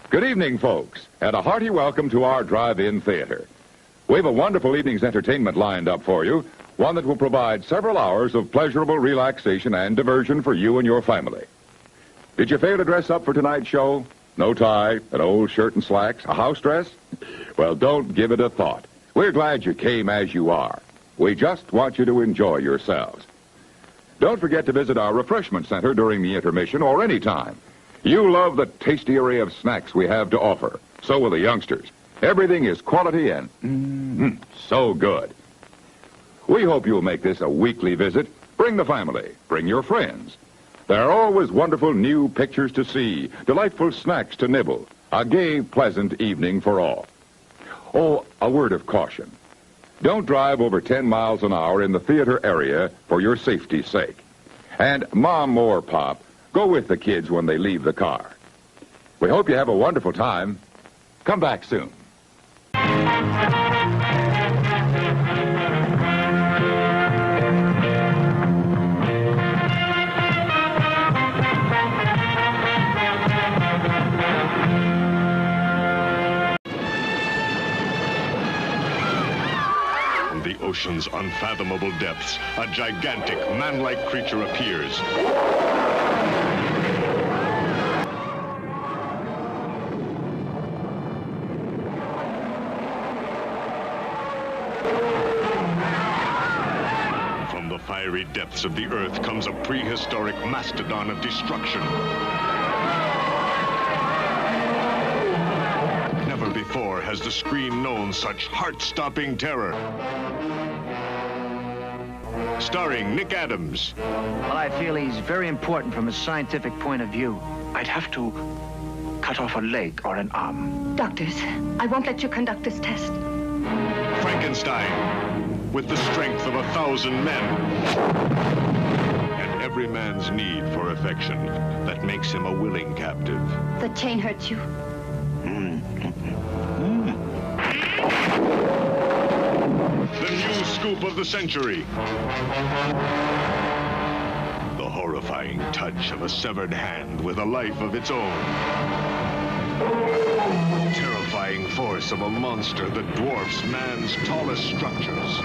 Good evening, folks, and a hearty welcome to our drive-in theater. We have a wonderful evening's entertainment lined up for you, one that will provide several hours of pleasurable relaxation and diversion for you and your family. Did you fail to dress up for tonight's show? No tie, an old shirt and slacks, a house dress? Well, don't give it a thought. We're glad you came as you are. We just want you to enjoy yourselves. Don't forget to visit our refreshment center during the intermission or any time. You love the tasty array of snacks we have to offer. So will the youngsters. Everything is quality and so good. We hope you'll make this a weekly visit. Bring the family. Bring your friends. There are always wonderful new pictures to see, delightful snacks to nibble, a gay, pleasant evening for all. Oh, a word of caution. Don't drive over 10 miles an hour in the theater area for your safety's sake. And Mom or Pop, go with the kids when they leave the car. We hope you have a wonderful time. Come back soon. From the ocean's unfathomable depths, a gigantic, man-like creature appears. From the fiery depths of the earth comes a prehistoric mastodon of destruction. Never before has the screen known such heart-stopping terror. Starring Nick Adams. Well, I feel he's very important from a scientific point of view. I'd have to cut off a leg or an arm. Doctors, I won't let you conduct this test. Frankenstein, with the strength of 1,000 men. And every man's need for affection that makes him a willing captive. The chain hurts you. The new scoop of the century. The horrifying touch of a severed hand with a life of its own. Terrifying force of a monster that dwarfs man's tallest structures.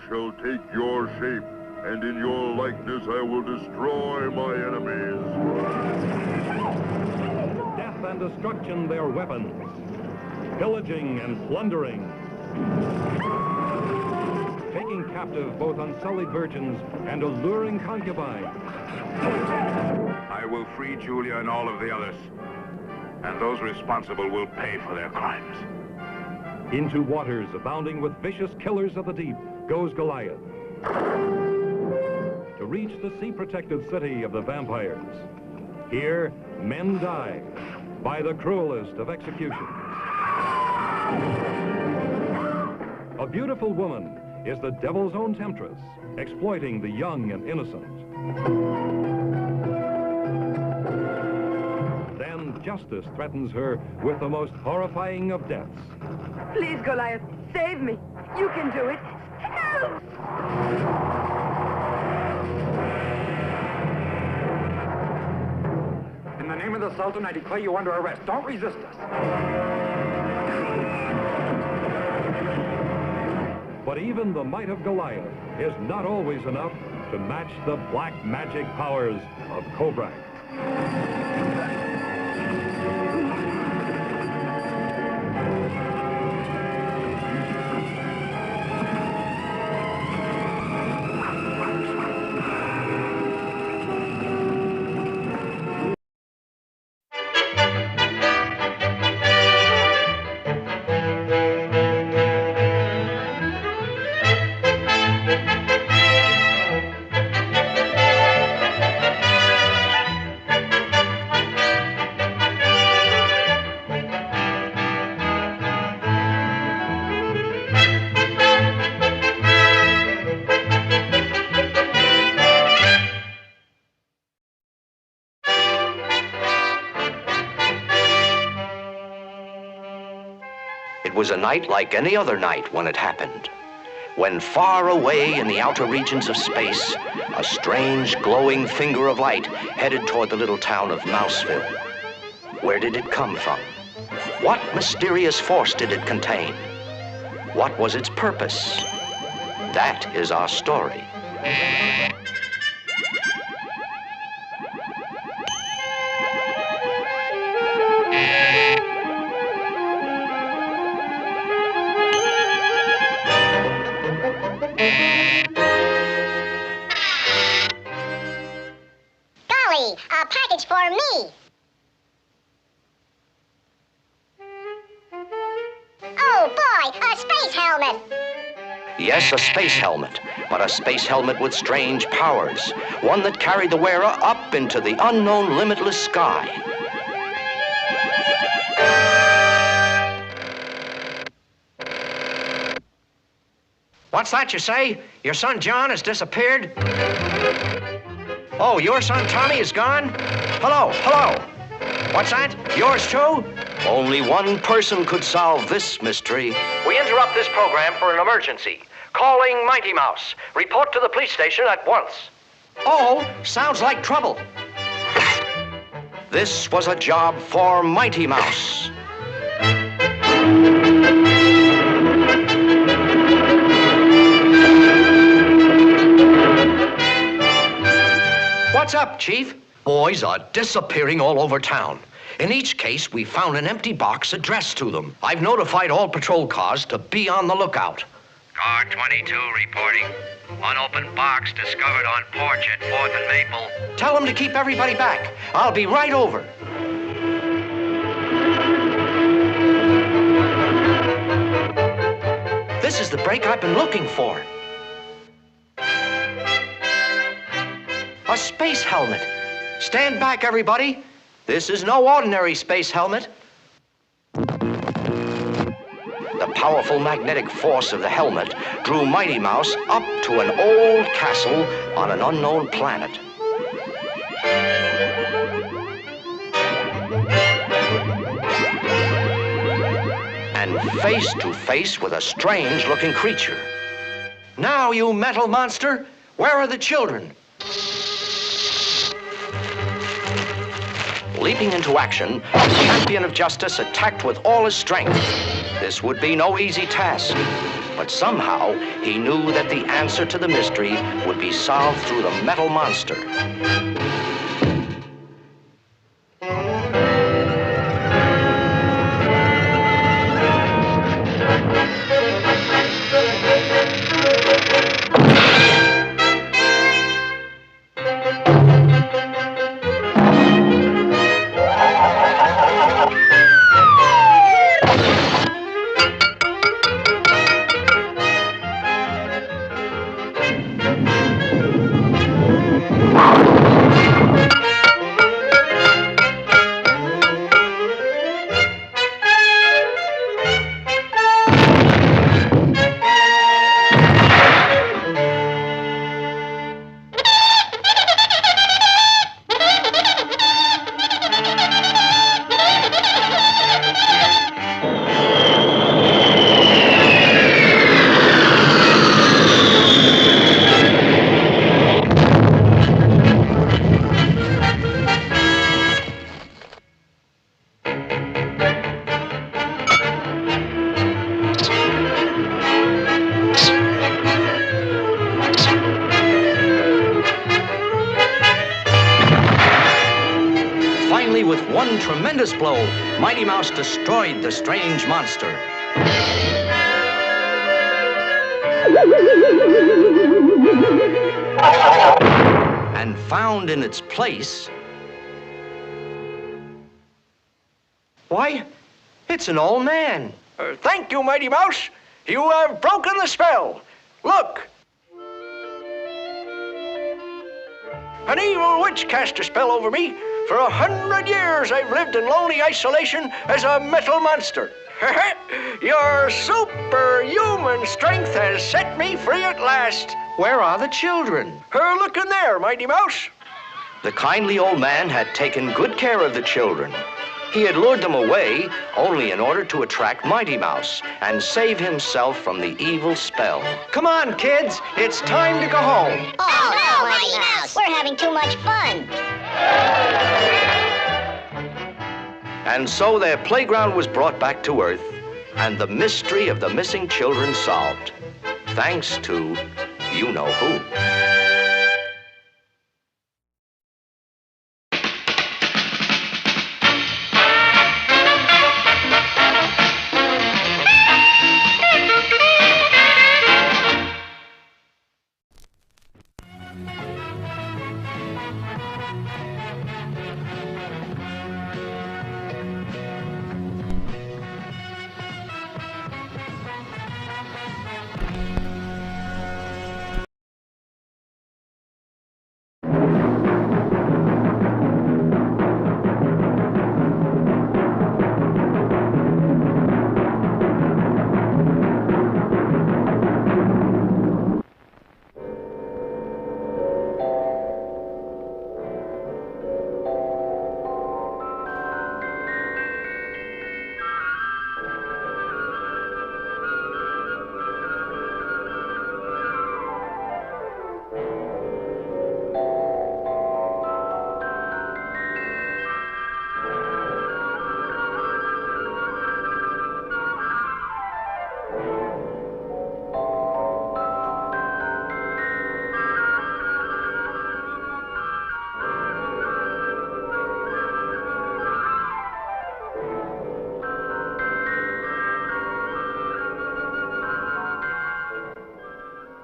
Shall take your shape, and in your likeness I will destroy my enemies. Death and destruction their weapons, pillaging and plundering, taking captive both unsullied virgins and alluring concubines. I will free Julia and all of the others, and those responsible will pay for their crimes. Into waters abounding with vicious killers of the deep goes Goliath to reach the sea-protected city of the vampires. Here, men die by the cruelest of executions. A beautiful woman is the devil's own temptress, exploiting the young and innocent. Then justice threatens her with the most horrifying of deaths. Please, Goliath, save me. You can do it. Help! assault, and I declare you under arrest. Don't resist us. But even the might of Goliath is not always enough to match the black magic powers of Cobra. It was a night like any other night when it happened. When far away in the outer regions of space, a strange glowing finger of light headed toward the little town of Mouseville. Where did it come from? What mysterious force did it contain? What was its purpose? That is our story. Golly, a package for me. Oh boy, a space helmet. Yes, a space helmet, but a space helmet with strange powers. One that carried the wearer up into the unknown limitless sky. What's that you say? Your son John has disappeared? Oh, your son Tommy is gone? Hello, hello. What's that? Yours too? Only one person could solve this mystery. We interrupt this program for an emergency. Calling Mighty Mouse. Report to the police station at once. Oh, sounds like trouble. This was a job for Mighty Mouse. What's up, Chief? Boys are disappearing all over town. In each case, we found an empty box addressed to them. I've notified all patrol cars to be on the lookout. Car 22 reporting. Unopened box discovered on porch at 4th and Maple. Tell them to keep everybody back. I'll be right over. This is the break I've been looking for. A space helmet. Stand back, everybody. This is no ordinary space helmet. The powerful magnetic force of the helmet drew Mighty Mouse up to an old castle on an unknown planet. And face to face with a strange-looking creature. Now, you metal monster, where are the children? Leaping into action, the champion of justice attacked with all his strength. This would be no easy task, but somehow he knew that the answer to the mystery would be solved through the metal monster. Finally, with one tremendous blow, Mighty Mouse destroyed the strange monster. And found in its place... Why, it's an old man. Thank you, Mighty Mouse. You have broken the spell. Look. An evil witch cast a spell over me. For 100 years, I've lived in lonely isolation as a metal monster. Your superhuman strength has set me free at last. Where are the children? Look in there, Mighty Mouse. The kindly old man had taken good care of the children. He had lured them away only in order to attract Mighty Mouse and save himself from the evil spell. Come on, kids. It's time to go home. Oh, no, Mighty Mouse. We're having too much fun. And so their playground was brought back to Earth, and the mystery of the missing children solved. Thanks to you-know-who.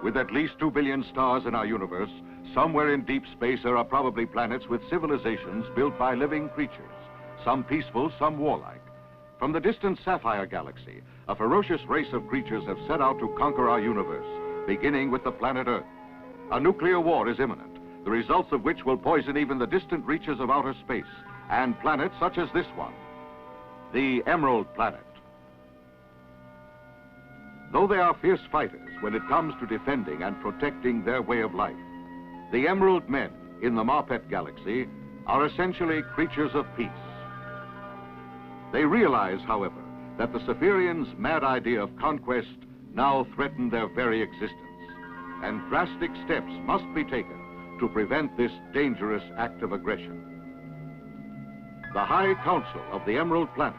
With at least 2 billion stars in our universe, somewhere in deep space there are probably planets with civilizations built by living creatures, some peaceful, some warlike. From the distant Sapphire Galaxy, a ferocious race of creatures have set out to conquer our universe, beginning with the planet Earth. A nuclear war is imminent, the results of which will poison even the distant reaches of outer space, and planets such as this one, the Emerald Planet. Though they are fierce fighters when it comes to defending and protecting their way of life, the Emerald Men in the Marpet Galaxy are essentially creatures of peace. They realize, however, that the Cephirians' mad idea of conquest now threaten their very existence, and drastic steps must be taken to prevent this dangerous act of aggression. The High Council of the Emerald Planet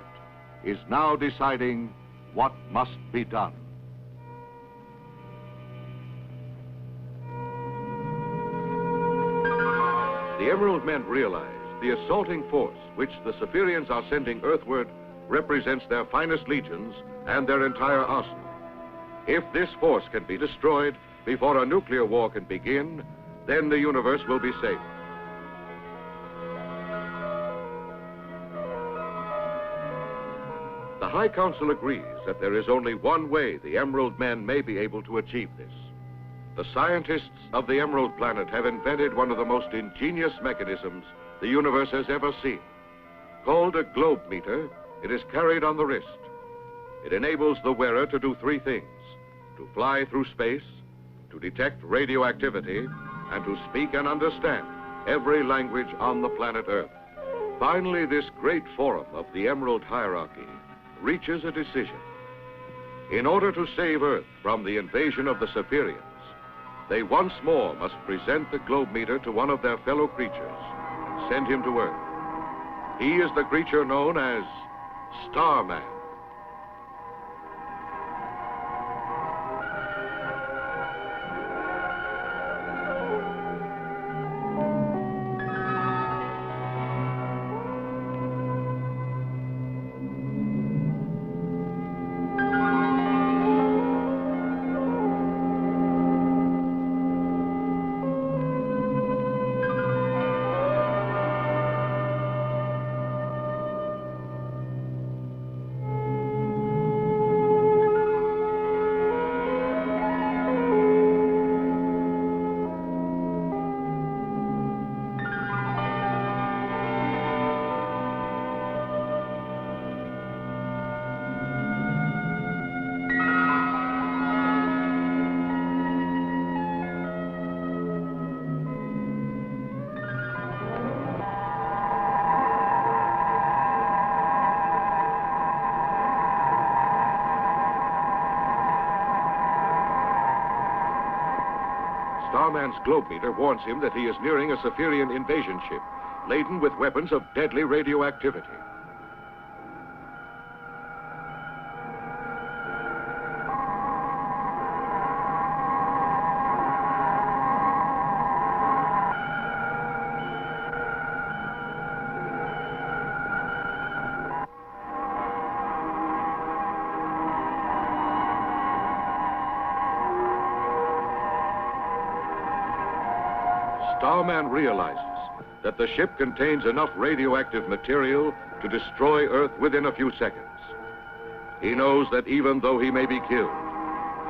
is now deciding what must be done. The Emerald Men realize the assaulting force which the Cephirians are sending earthward represents their finest legions and their entire arsenal. If this force can be destroyed before a nuclear war can begin, then the universe will be safe. The High Council agrees that there is only one way the Emerald Men may be able to achieve this. The scientists of the Emerald Planet have invented one of the most ingenious mechanisms the universe has ever seen. Called a globe meter, it is carried on the wrist. It enables the wearer to do three things: to fly through space, to detect radioactivity, and to speak and understand every language on the planet Earth. Finally, this great forum of the Emerald Hierarchy reaches a decision. In order to save Earth from the invasion of the Cephirians, they once more must present the globe meter to one of their fellow creatures and send him to Earth. He is the creature known as STARMAN. Starman's globe meter warns him that he is nearing a Spherian invasion ship, laden with weapons of deadly radioactivity. Starman realizes that the ship contains enough radioactive material to destroy Earth within a few seconds. He knows that even though he may be killed,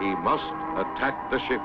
he must attack the ship.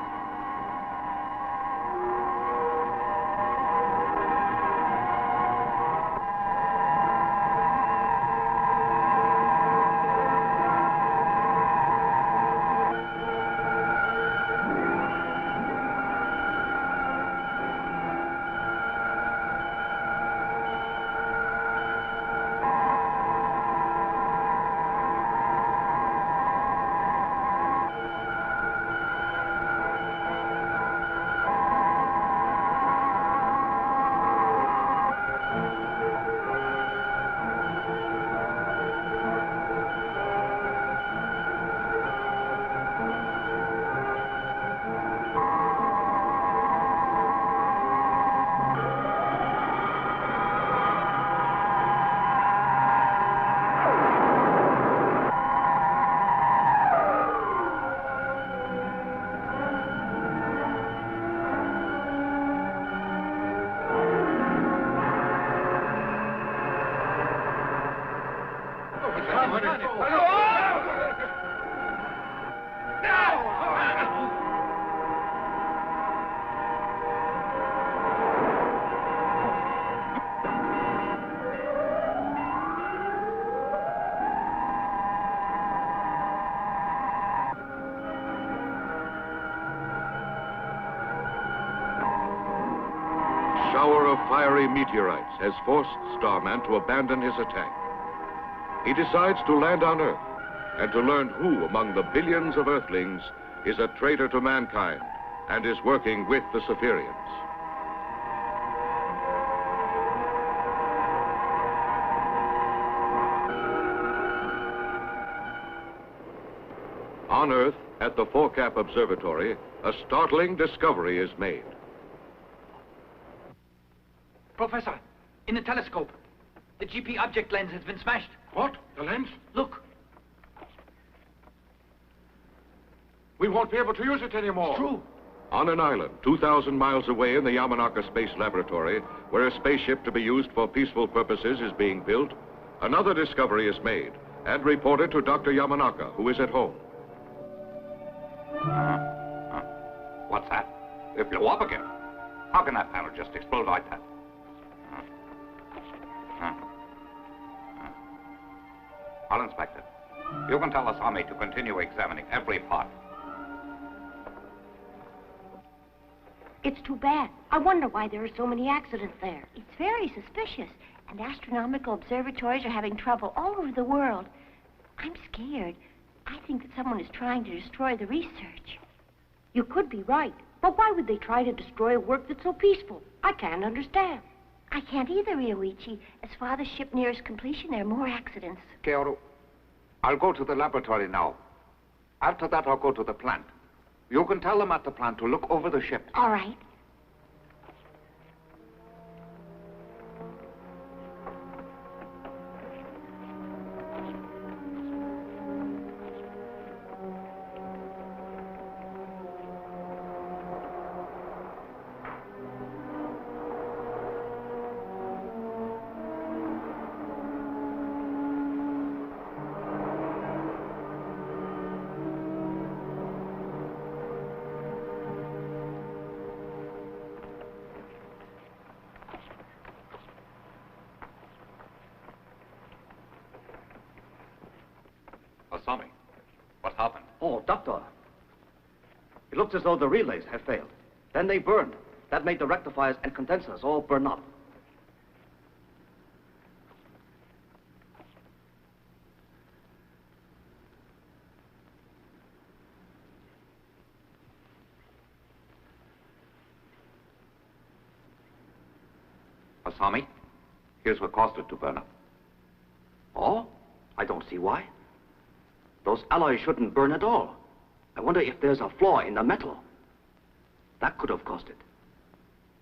Shower of fiery meteorites has forced Starman to abandon his attack. He decides to land on Earth and to learn who among the billions of Earthlings is a traitor to mankind and is working with the Spherians. On Earth, at the Forecap Observatory, a startling discovery is made. Professor, in the telescope, the GP object lens has been smashed. What? The lens? Look. We won't be able to use it anymore. It's true. On an island 2,000 miles away in the Yamanaka Space Laboratory, where a spaceship to be used for peaceful purposes is being built, another discovery is made and reported to Dr. Yamanaka, who is at home. What's that? It blew up again. How can that panel just explode like that? I'll inspect it. You can tell Asami to continue examining every part. It's too bad. I wonder why there are so many accidents there. It's very suspicious, and astronomical observatories are having trouble all over the world. I'm scared. I think that someone is trying to destroy the research. You could be right, but why would they try to destroy a work that's so peaceful? I can't understand. I can't either, Ryoichi. As Father's ship nears completion, there are more accidents. Keoru, I'll go to the laboratory now. After that, I'll go to the plant. You can tell them at the plant to look over the ship. All right. Asami, what happened? Oh, Doctor. It looks as though the relays have failed. Then they burned. That made the rectifiers and condensers all burn up. Masami, here's what caused it to burn up. Oh? I don't see why. Those alloys shouldn't burn at all. I wonder if there's a flaw in the metal. That could have caused it.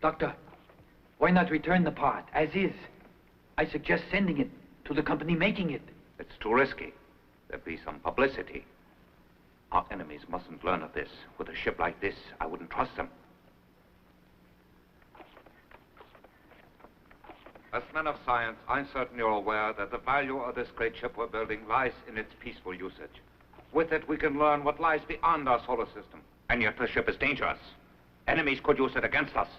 Doctor, why not return the part as is? I suggest sending it to the company making it. It's too risky. There'd be some publicity. Our enemies mustn't learn of this. With a ship like this, I wouldn't trust them. As men of science, I'm certain you're aware that the value of this great ship we're building lies in its peaceful usage. With it, we can learn what lies beyond our solar system. And yet the ship is dangerous. Enemies could use it against us.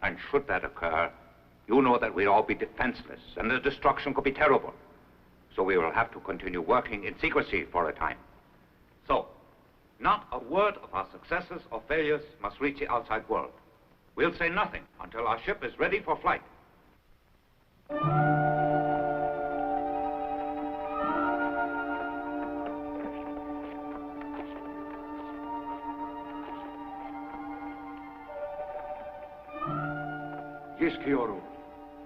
And should that occur, you know that we'd all be defenseless, and the destruction could be terrible. So we will have to continue working in secrecy for a time. So, not a word of our successes or failures must reach the outside world. We'll say nothing until our ship is ready for flight. Yes, Kyoru.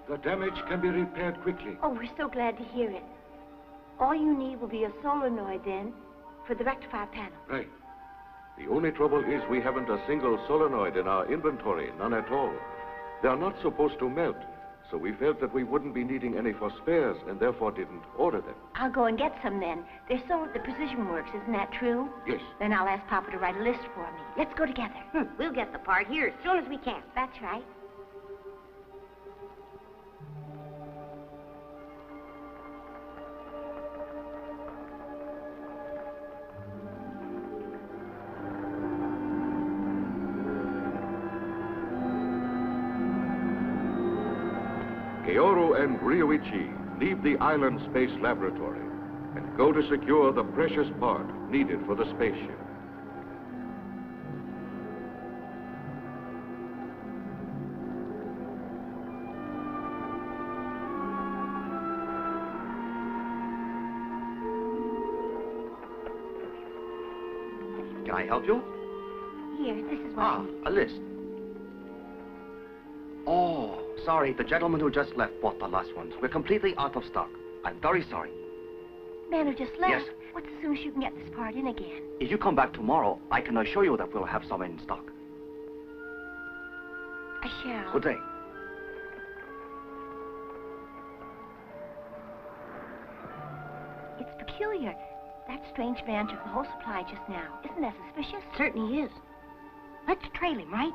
The damage can be repaired quickly. Oh, we're so glad to hear it. All you need will be a solenoid then for the rectifier panel. Right. The only trouble is we haven't a single solenoid in our inventory, none at all. They're not supposed to melt, so we felt that we wouldn't be needing any for spares and therefore didn't order them. I'll go and get some then. They're sold at the Precision Works, isn't that true? Yes. Then I'll ask Papa to write a list for me. Let's go together. We'll get the part here as soon as we can. That's right. Kyoru and Ryoichi leave the island space laboratory and go to secure the precious part needed for the spaceship. Can I help you? Here, this is what A list. Oh, sorry, the gentleman who just left bought the last ones. We're completely out of stock. I'm very sorry. Man who just left? Yes. What's as soon as you can get this part in again? If you come back tomorrow, I can assure you that we'll have some in stock. I shall. Good day. It's peculiar. That strange man took the whole supply just now. Isn't that suspicious? Certainly is. Let's trail him, right?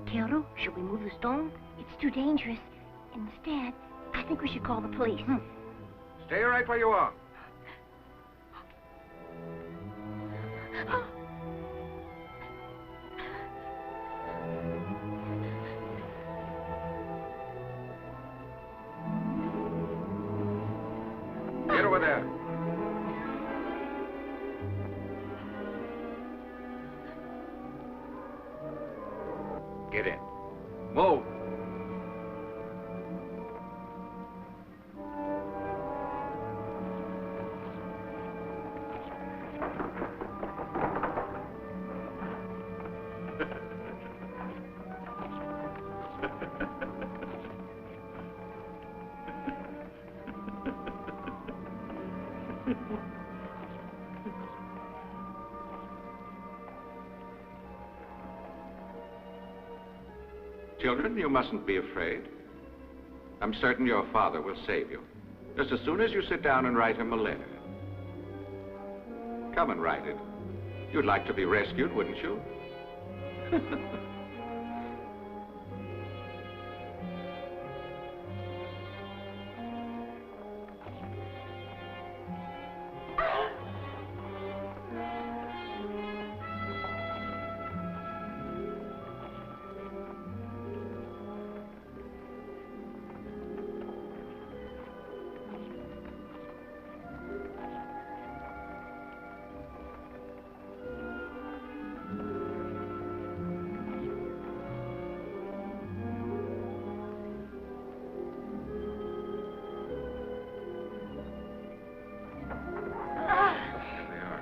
Keru, should we move the stone? It's too dangerous. Instead, I think we should call the police. Stay right where you are. Get over there. Get in. Move. Children, you mustn't be afraid. I'm certain your father will save you. Just as soon as you sit down and write him a letter. Come and write it. You'd like to be rescued, wouldn't you?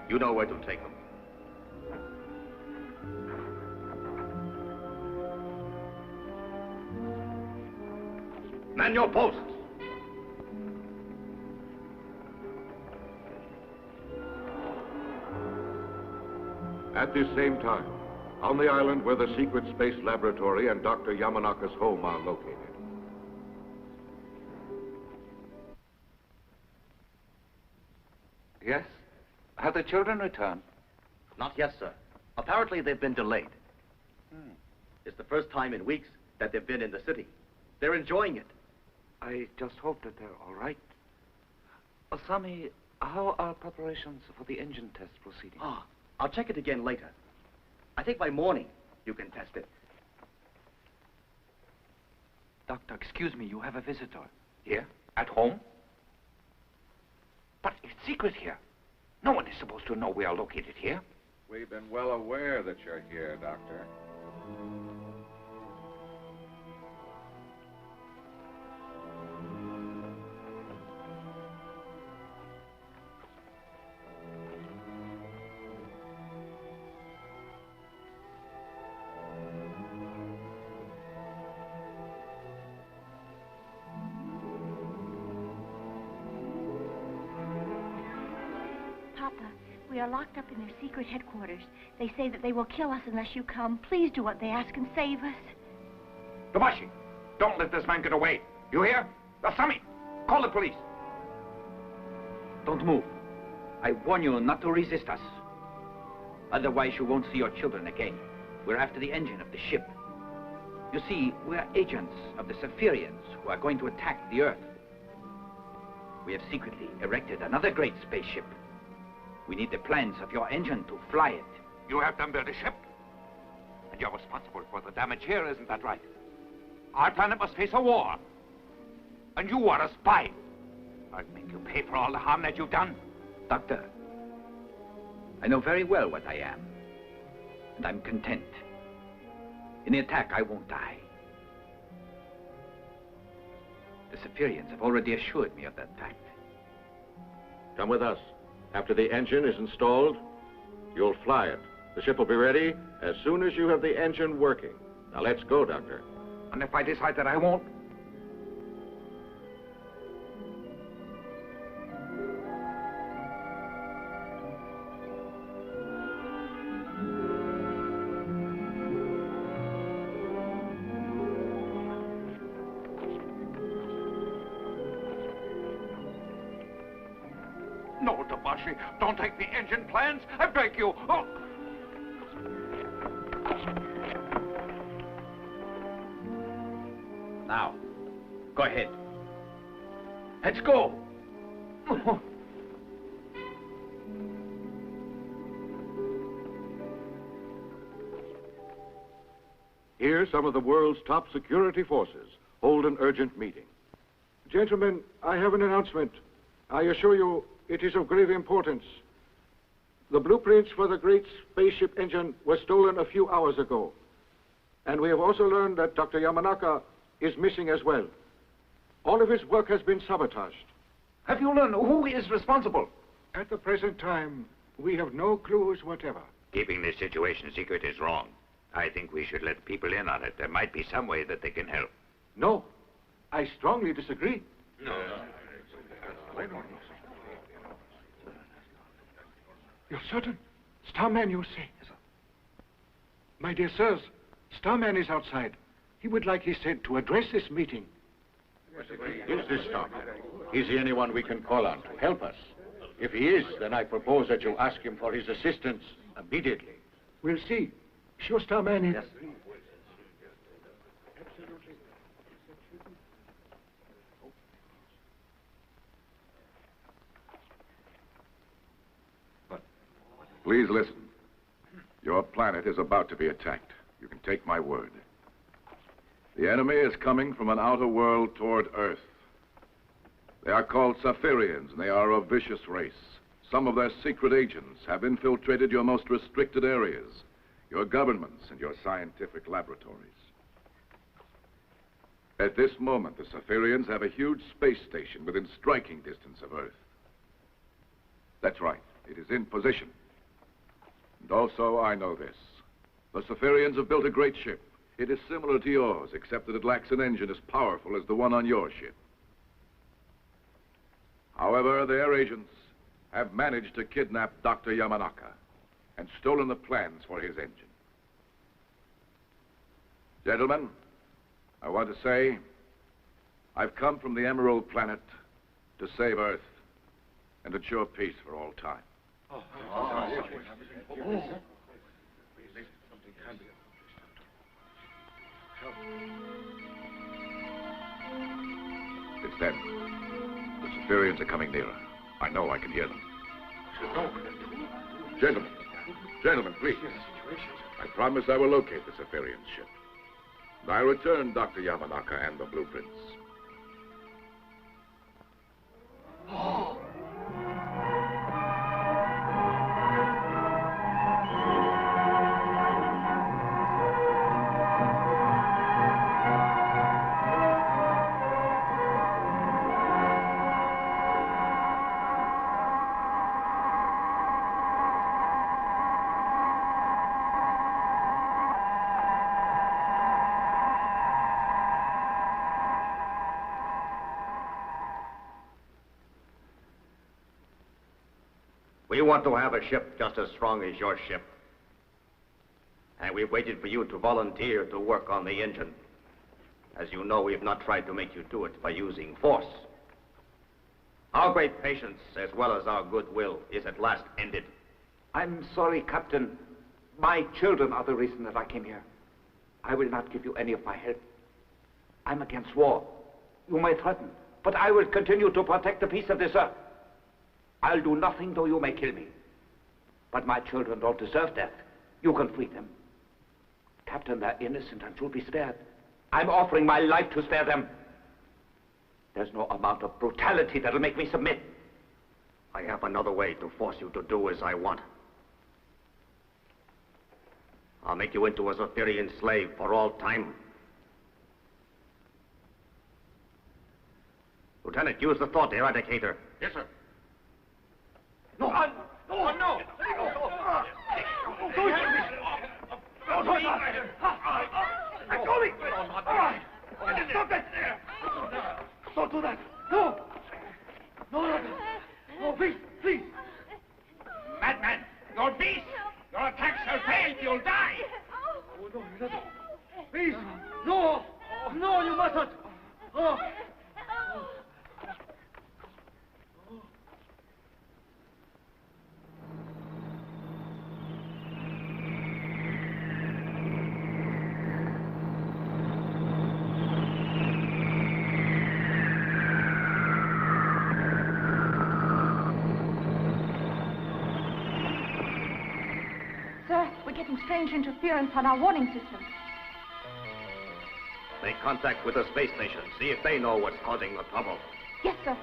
You know where to take them. Man your posts! At this same time, on the island where the secret space laboratory and Dr. Yamanaka's home are located. Yes? Have the children returned? Not yet, sir. Apparently they've been delayed. It's the first time in weeks that they've been in the city. They're enjoying it. I just hope that they're all right. Osami, how are preparations for the engine test proceeding? I'll check it again later. I think by morning you can test it. Doctor, excuse me, you have a visitor. Here? At home? But it's secret here. No one is supposed to know we are located here. We've been well aware that you're here, Doctor. Papa, we are locked up in their secret headquarters. They say that they will kill us unless you come. Please do what they ask and save us. Tobashi, don't let this man get away. You hear? Osami, call the police. Don't move. I warn you not to resist us. Otherwise, you won't see your children again. We're after the engine of the ship. You see, we're agents of the Saphirians who are going to attack the Earth. We have secretly erected another great spaceship. We need the plans of your engine to fly it. You have them build a ship? And you're responsible for the damage here, isn't that right? Our planet must face a war. And you are a spy. I'll make you pay for all the harm that you've done. Doctor, I know very well what I am. And I'm content. In the attack, I won't die. The Saphirians have already assured me of that fact. Come with us. After the engine is installed, you'll fly it. The ship will be ready as soon as you have the engine working. Now let's go, Doctor. And if I decide that I won't? No, Tobashi, don't take the engine plans. I beg you. Oh. Now, go ahead. Let's go. Here, some of the world's top security forces hold an urgent meeting. Gentlemen, I have an announcement. I assure you it is of grave importance. The blueprints for the great spaceship engine were stolen a few hours ago. And we have also learned that Dr. Yamanaka is missing as well. All of his work has been sabotaged. Have you learned who is responsible? At the present time, we have no clues whatever. Keeping this situation secret is wrong. I think we should let people in on it. There might be some way that they can help. No, I strongly disagree. No. You're certain? Starman, you say? Yes, sir. My dear sirs, Starman is outside. He would like, he said, to address this meeting. Is this Starman? Is he anyone we can call on to help us? If he is, then I propose that you ask him for his assistance immediately. We'll see. Sure, Starman is... Yes. Please listen. Your planet is about to be attacked. You can take my word. The enemy is coming from an outer world toward Earth. They are called Saphirians, and they are a vicious race. Some of their secret agents have infiltrated your most restricted areas, your governments and your scientific laboratories. At this moment, the Saphirians have a huge space station within striking distance of Earth. That's right. It is in position. And also, I know this. The Saphirians have built a great ship. It is similar to yours, except that it lacks an engine as powerful as the one on your ship. However, their agents have managed to kidnap Dr. Yamanaka and stolen the plans for his engine. Gentlemen, I want to say I've come from the Emerald Planet to save Earth and ensure peace for all time. It's them. The Saphirians are coming nearer. I know I can hear them. Gentlemen, please. I promise I will locate the Saphirian ship. And I'll return Dr. Yamanaka and the blueprints. We want to have a ship just as strong as your ship. And we've waited for you to volunteer to work on the engine. As you know, we've not tried to make you do it by using force. Our great patience, as well as our goodwill, is at last ended. I'm sorry, Captain. My children are the reason that I came here. I will not give you any of my help. I'm against war. You may threaten, but I will continue to protect the peace of this earth. I'll do nothing though you may kill me. But my children don't deserve death. You can free them. Captain, they're innocent and should be spared. I'm offering my life to spare them. There's no amount of brutality that'll make me submit. I have another way to force you to do as I want. I'll make you into a Zephyrian slave for all time. Lieutenant, use the thought eradicator. Yes, sir. No! No! No! Let go me! Stop that! Don't do that! No! No, please, please! Madman! Your beast! Your attack shall fail! You'll die! Oh, no, you never. Please! No! No, you mustn't! Oh. getting strange interference on our warning system. Make contact with the space station. See if they know what's causing the trouble. Yes, sir.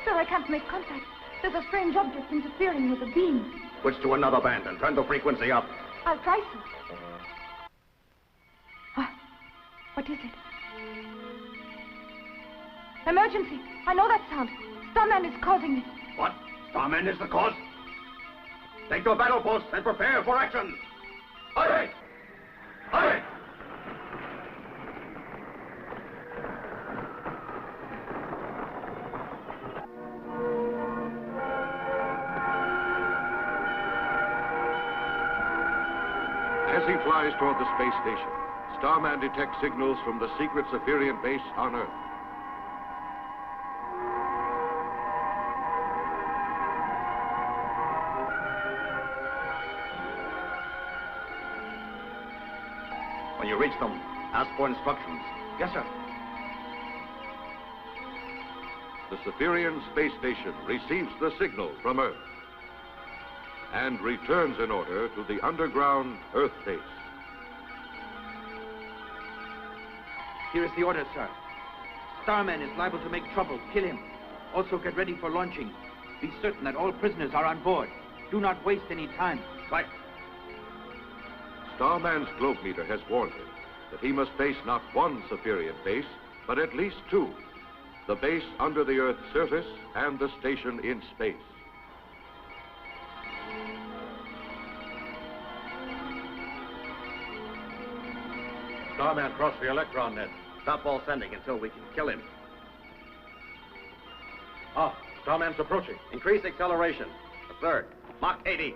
Sir, I can't make contact. There's a strange object interfering with the beam. Switch to another band and turn the frequency up. I'll try, sir. What is it? Emergency! I know that sound. Starman is causing it. What? Starman is the cause? Take your battle posts and prepare for action! Hurry! Hurry! As he flies toward the space station, Starman detects signals from the secret Zephyrian base on Earth. When you reach them, ask for instructions. Yes, sir. The Zephyrian space station receives the signal from Earth and returns in order to the underground Earth base. Here is the order, sir. Starman is liable to make trouble. Kill him. Also get ready for launching. Be certain that all prisoners are on board. Do not waste any time. Right. Starman's globe meter has warned him that he must face not one Zephyrian base, but at least two. The base under the Earth's surface and the station in space. Starman crossed the electron net. Stop all sending until we can kill him. Ah, Starman's approaching. Increase acceleration. A third. Mach 80.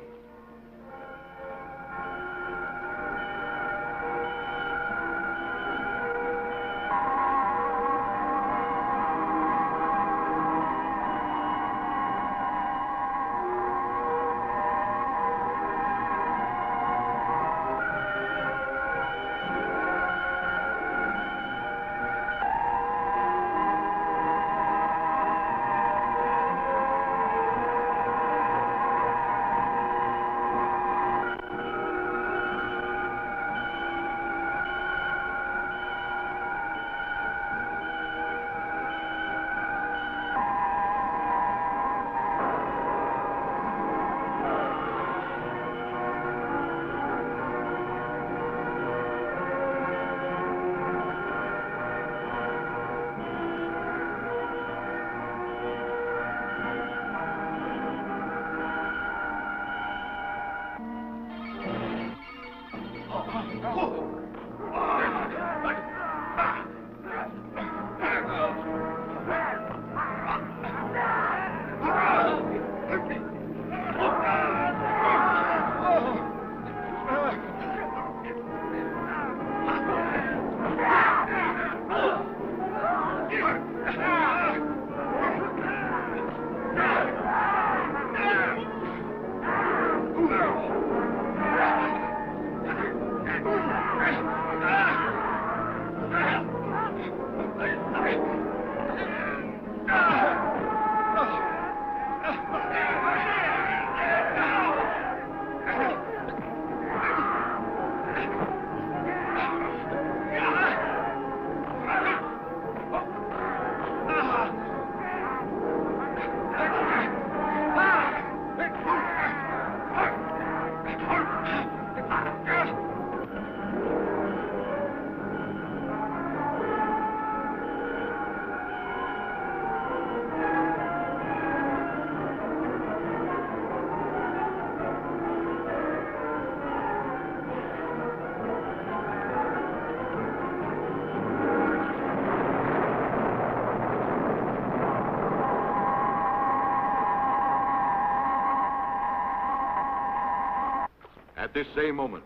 At this same moment,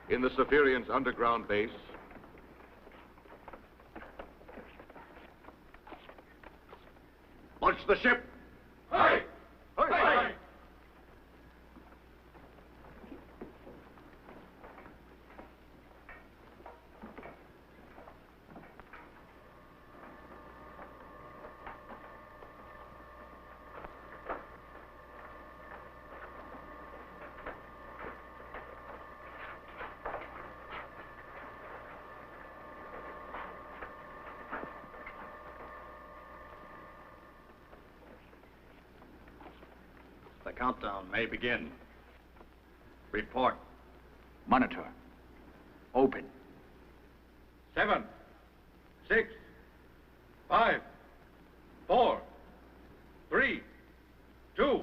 in the Zephyrian's underground base, launch the ship! Hurry! Hurry! countdown may begin. Report. Monitor. Open. 7, 6, 5, 4, 3, 2,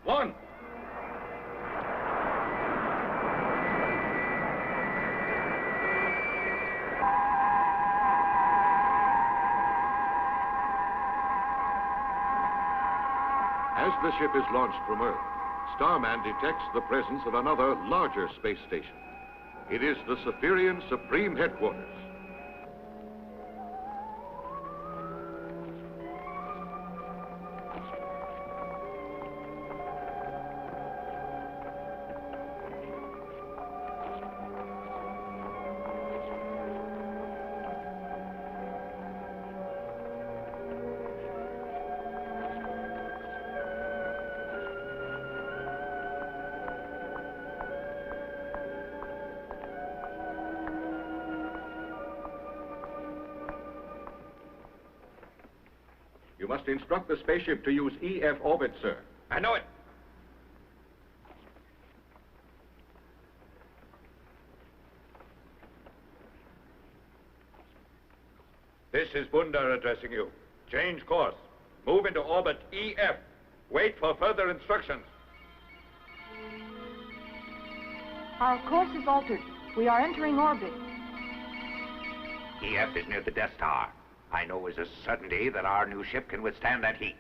1. As the ship is launched from Earth, Starman detects the presence of another larger space station. It is the Spherian Supreme Headquarters. You must instruct the spaceship to use EF orbit, sir. I know it. This is Bunda addressing you. Change course. Move into orbit EF. Wait for further instructions. Our course is altered. We are entering orbit. EF is near the Death Star. I know as a certainty that our new ship can withstand that heat.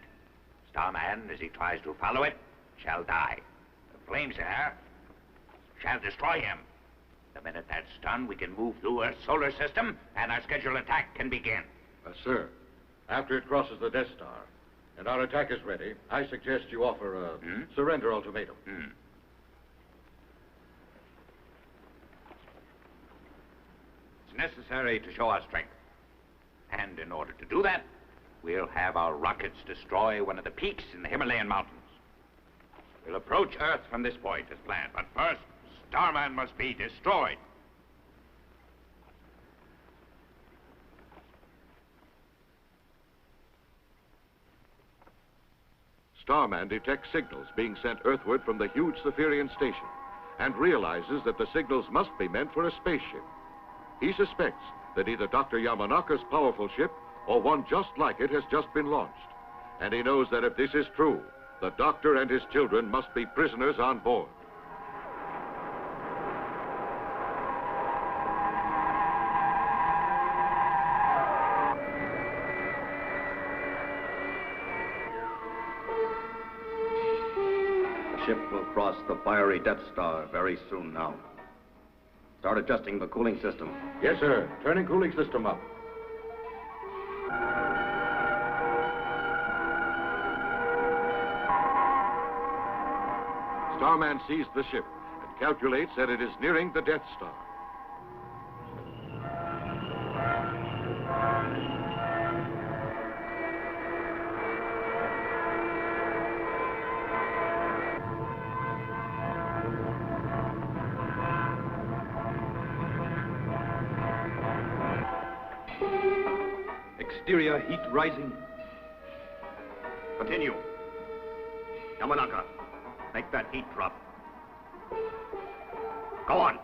Starman, as he tries to follow it, shall die. The flames there shall destroy him. The minute that's done, we can move through Earth's solar system, and our scheduled attack can begin. Sir, after it crosses the Death Star and our attack is ready, I suggest you offer a surrender ultimatum. It's necessary to show our strength. And in order to do that, we'll have our rockets destroy one of the peaks in the Himalayan mountains. We'll approach Earth from this point as planned, but first, Starman must be destroyed. Starman detects signals being sent earthward from the huge Spherian station and realizes that the signals must be meant for a spaceship. He suspects that either Dr. Yamanaka's powerful ship or one just like it has just been launched. And he knows that if this is true, the doctor and his children must be prisoners on board. The ship will cross the fiery Death Star very soon now. Start adjusting the cooling system. Yes, sir. Turning cooling system up. Starman sees the ship and calculates that it is nearing the Death Star. Exterior heat rising. Continue. Yamanaka, make that heat drop. Go on.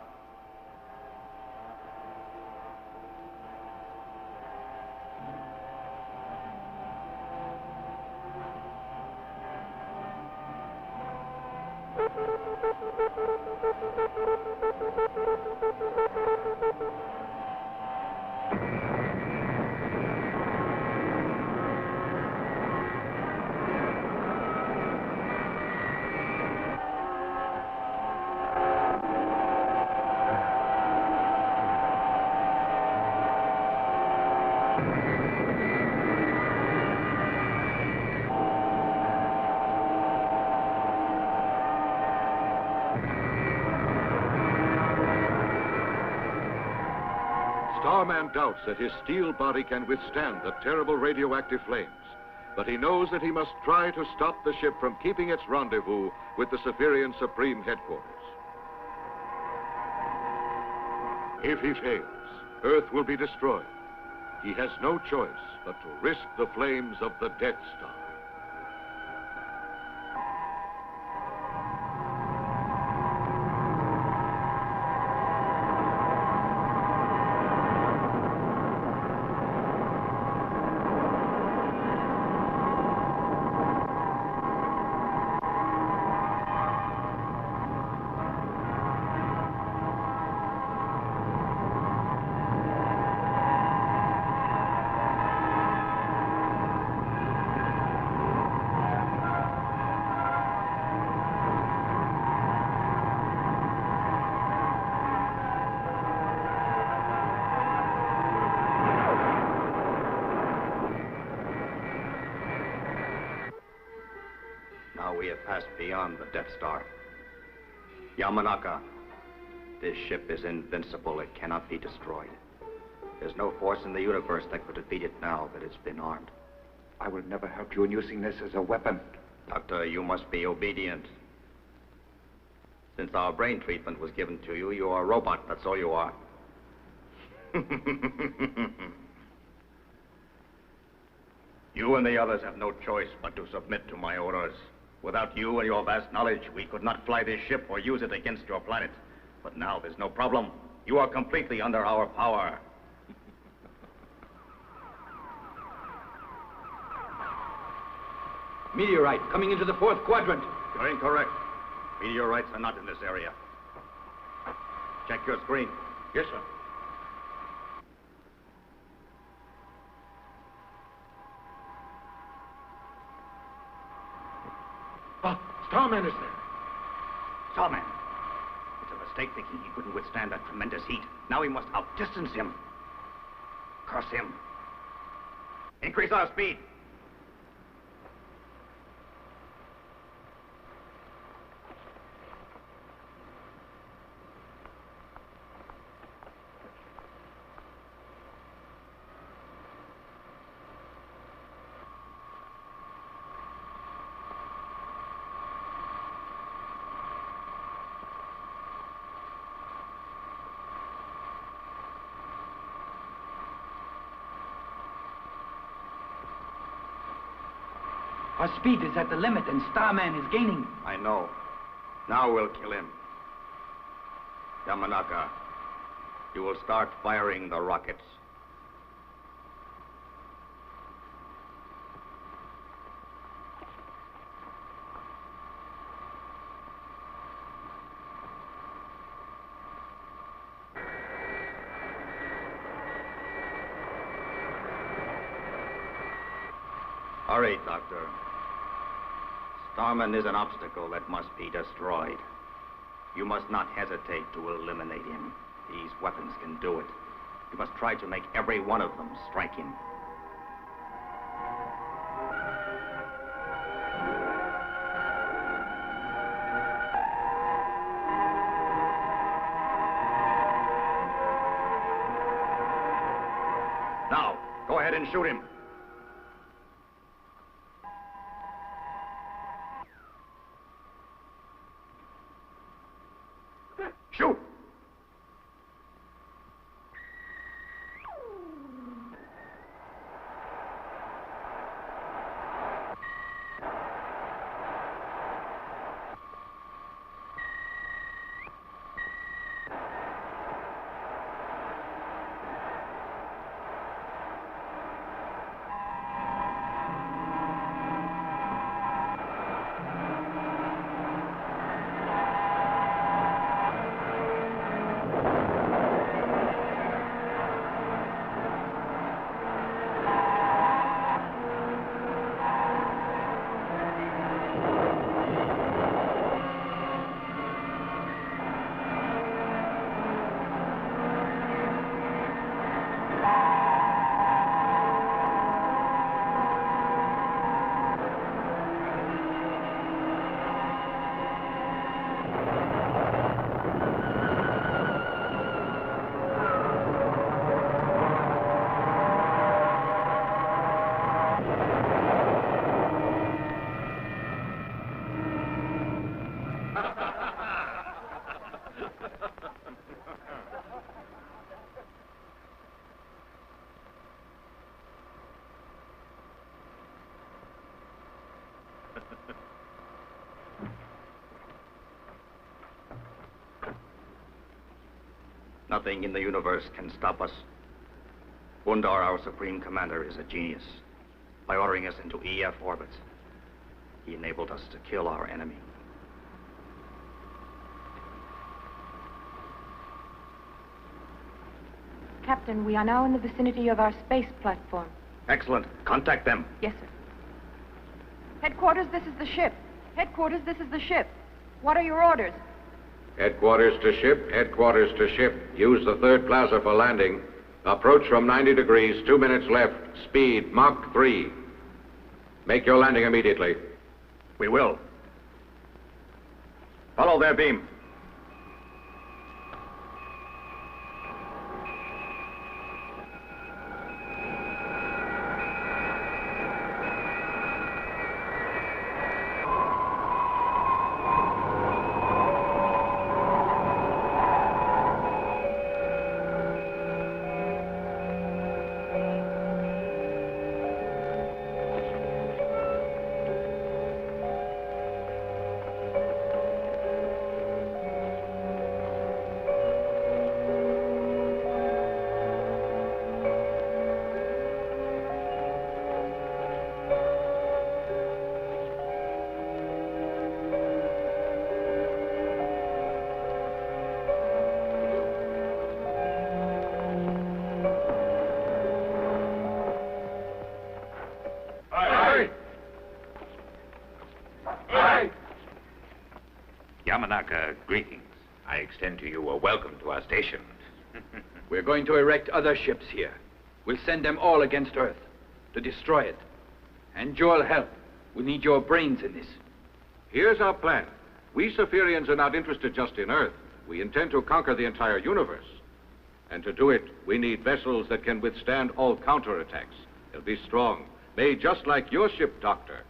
Starman doubts that his steel body can withstand the terrible radioactive flames, but he knows that he must try to stop the ship from keeping its rendezvous with the Spherian Supreme Headquarters. If he fails, Earth will be destroyed. He has no choice but to risk the flames of the Death Star. Now we have passed beyond the Death Star. Yamanaka, this ship is invincible. It cannot be destroyed. There's no force in the universe that could defeat it now that it's been armed. I will never help you in using this as a weapon. Doctor, you must be obedient. Since our brain treatment was given to you, you are a robot. That's all you are. You and the others have no choice but to submit to my orders. Without you and your vast knowledge, we could not fly this ship or use it against your planet. But now there's no problem. You are completely under our power. Meteorite coming into the 4th quadrant. You're incorrect. Meteorites are not in this area. Check your screen. Yes, sir. Starman is there. Starman. It's a mistake thinking he couldn't withstand that tremendous heat. Now we must outdistance him. Curse him. Increase our speed. Our speed is at the limit and Starman is gaining. I know. Now we'll kill him. Yamanaka, you will start firing the rockets. Hurry, Doctor. Starman is an obstacle that must be destroyed. You must not hesitate to eliminate him. These weapons can do it. You must try to make every one of them strike him. Now, go ahead and shoot him. Shoot! Nothing in the universe can stop us. Bundar, our Supreme Commander, is a genius. By ordering us into EF orbit, he enabled us to kill our enemy. Captain, we are now in the vicinity of our space platform. Excellent. Contact them. Yes, sir. Headquarters, this is the ship. Headquarters, this is the ship. What are your orders? Headquarters to ship, headquarters to ship. Use the 3rd plaza for landing. Approach from 90 degrees, 2 minutes left. Speed, Mach 3. Make your landing immediately. We will. Follow their beam. Yamanaka, greetings. I extend to you a welcome to our station. We're going to erect other ships here. We'll send them all against Earth to destroy it. And you'll help. We need your brains in this. Here's our plan. We Saphirians are not interested just in Earth. We intend to conquer the entire universe. And to do it, we need vessels that can withstand all counterattacks. They'll be strong, made just like your ship, Doctor.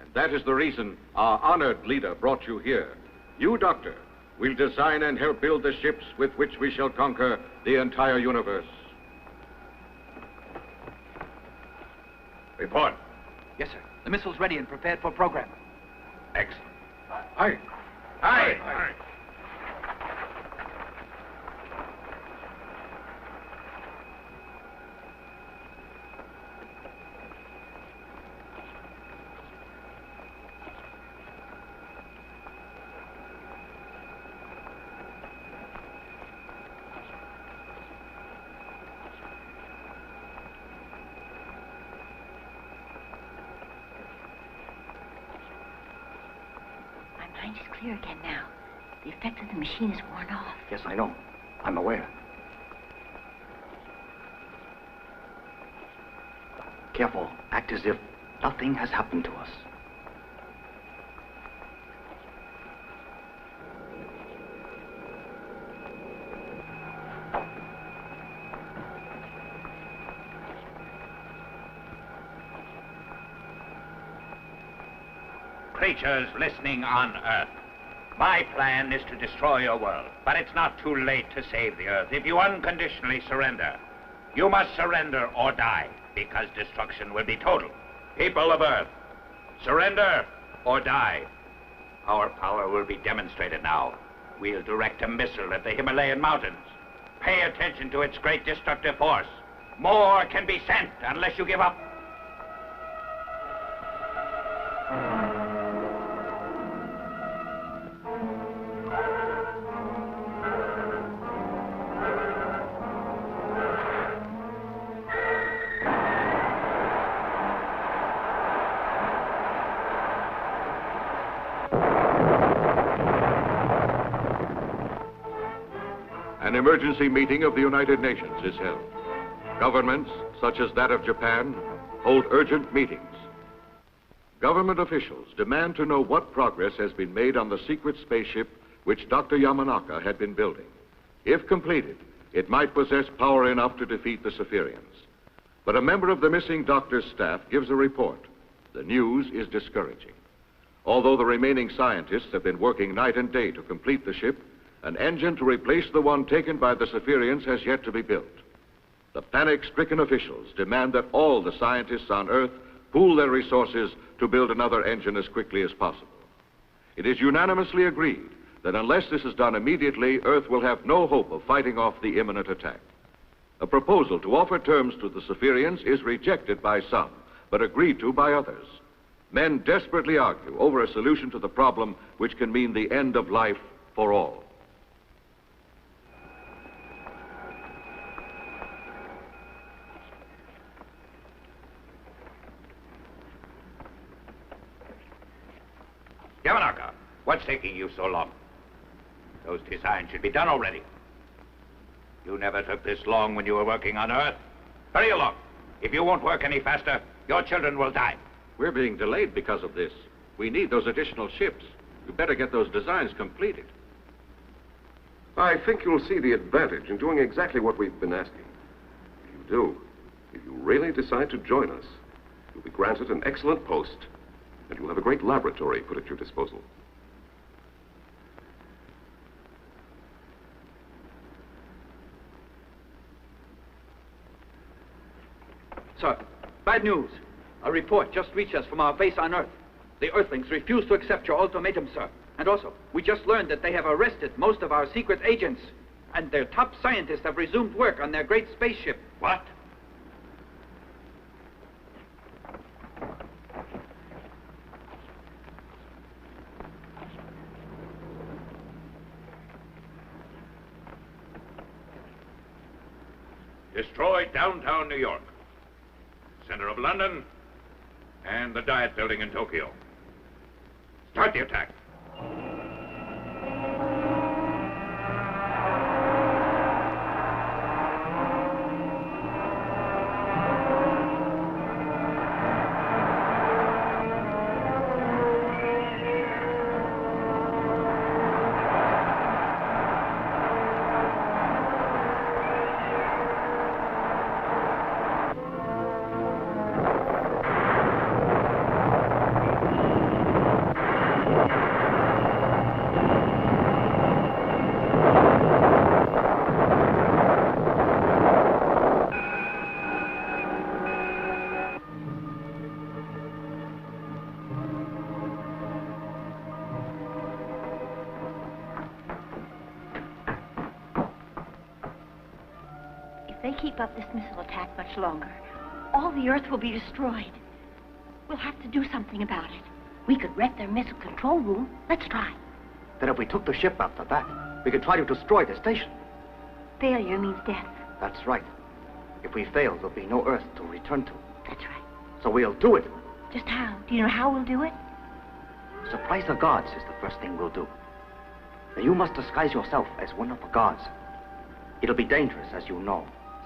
And that is the reason our honored leader brought you here. You, Doctor, will design and help build the ships with which we shall conquer the entire universe. Report. Yes, sir. The missile's ready and prepared for program. Excellent. Aye. Aye. Aye. My mind is clear again now. The effect of the machine is worn off. Yes, I know. I'm aware. Careful. Act as if nothing has happened to us. Creatures listening on Earth. My plan is to destroy your world, but it's not too late to save the Earth if you unconditionally surrender. You must surrender or die, because destruction will be total. People of Earth, surrender or die. Our power will be demonstrated now. We'll direct a missile at the Himalayan mountains. Pay attention to its great destructive force. More can be sent unless you give up. An emergency meeting of the United Nations is held. Governments, such as that of Japan, hold urgent meetings. Government officials demand to know what progress has been made on the secret spaceship which Dr. Yamanaka had been building. If completed, it might possess power enough to defeat the Saphirians. But a member of the missing doctor's staff gives a report. The news is discouraging. Although the remaining scientists have been working night and day to complete the ship, an engine to replace the one taken by the Saphirians has yet to be built. The panic-stricken officials demand that all the scientists on Earth pool their resources to build another engine as quickly as possible. It is unanimously agreed that unless this is done immediately, Earth will have no hope of fighting off the imminent attack. A proposal to offer terms to the Saphirians is rejected by some, but agreed to by others. Men desperately argue over a solution to the problem which can mean the end of life for all. Yamanaka, what's taking you so long? Those designs should be done already. You never took this long when you were working on Earth. Hurry along. If you won't work any faster, your children will die. We're being delayed because of this. We need those additional ships. You better get those designs completed. I think you'll see the advantage in doing exactly what we've been asking. If you do, if you really decide to join us, you'll be granted an excellent post, and you'll have a great laboratory put at your disposal. Sir, bad news. A report just reached us from our base on Earth. The Earthlings refuse to accept your ultimatum, sir. And also, we just learned that they have arrested most of our secret agents, and their top scientists have resumed work on their great spaceship. What? Destroy downtown New York, center of London, and the Diet Building in Tokyo. Start the attack. If they keep up this missile attack much longer, all the Earth will be destroyed. We'll have to do something about it. We could wreck their missile control room. Let's try. Then if we took the ship after that, we could try to destroy the station. Failure means death. That's right. If we fail, there'll be no Earth to return to. That's right. So we'll do it. Just how? Do you know how we'll do it? Surprise the guards is the first thing we'll do. Now you must disguise yourself as one of the guards. It'll be dangerous, as you know.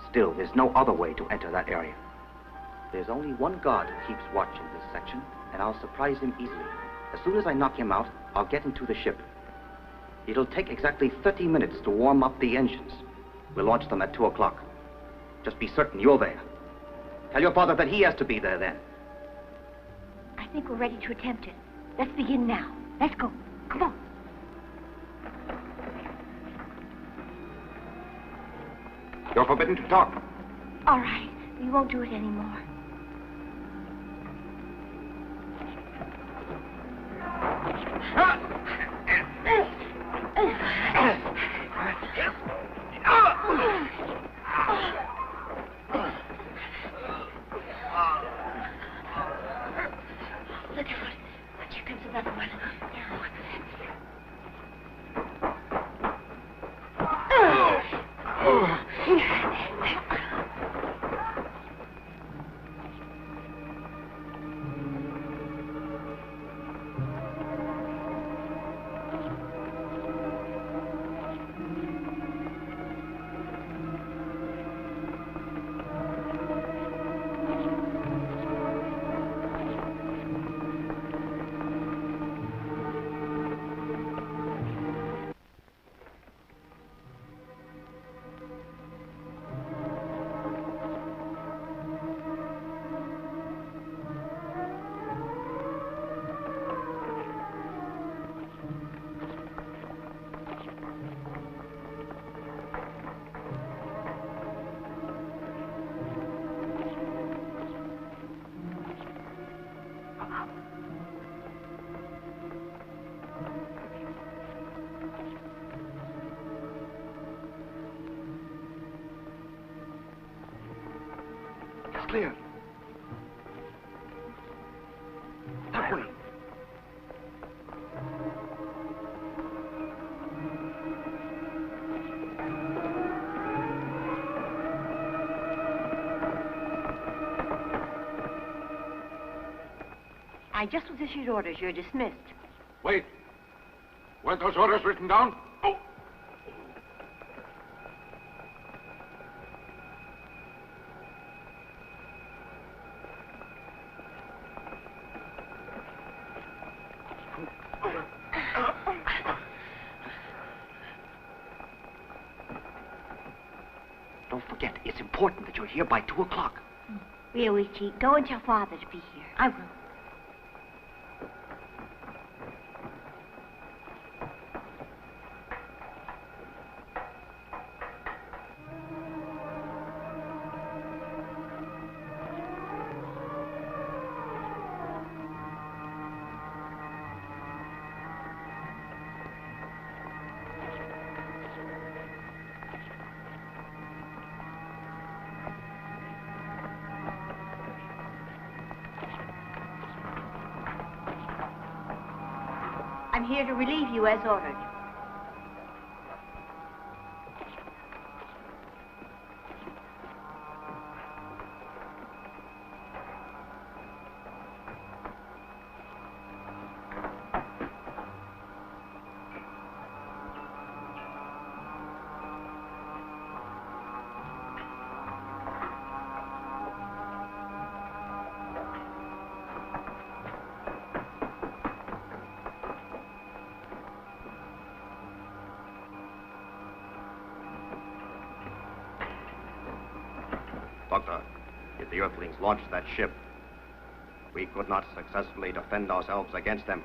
Still, there's no other way to enter that area. There's only one guard who keeps watch in this section, and I'll surprise him easily. As soon as I knock him out, I'll get into the ship. It'll take exactly 30 minutes to warm up the engines. We'll launch them at 2 o'clock. Just be certain you're there. Tell your father that he has to be there then. I think we're ready to attempt it. Let's begin now. Let's go. Come on. You're forbidden to talk. All right. We won't do it anymore. Look out. Here comes another one. Clear. That way. I just was issued orders. You're dismissed. Wait. Weren't those orders written down? Oh! forget, it's important that you're here by 2 o'clock. Ryuichi, go and tell Father to be here. I will. I'm here to relieve you as ordered. Doctor, if the Earthlings launched that ship, we could not successfully defend ourselves against them.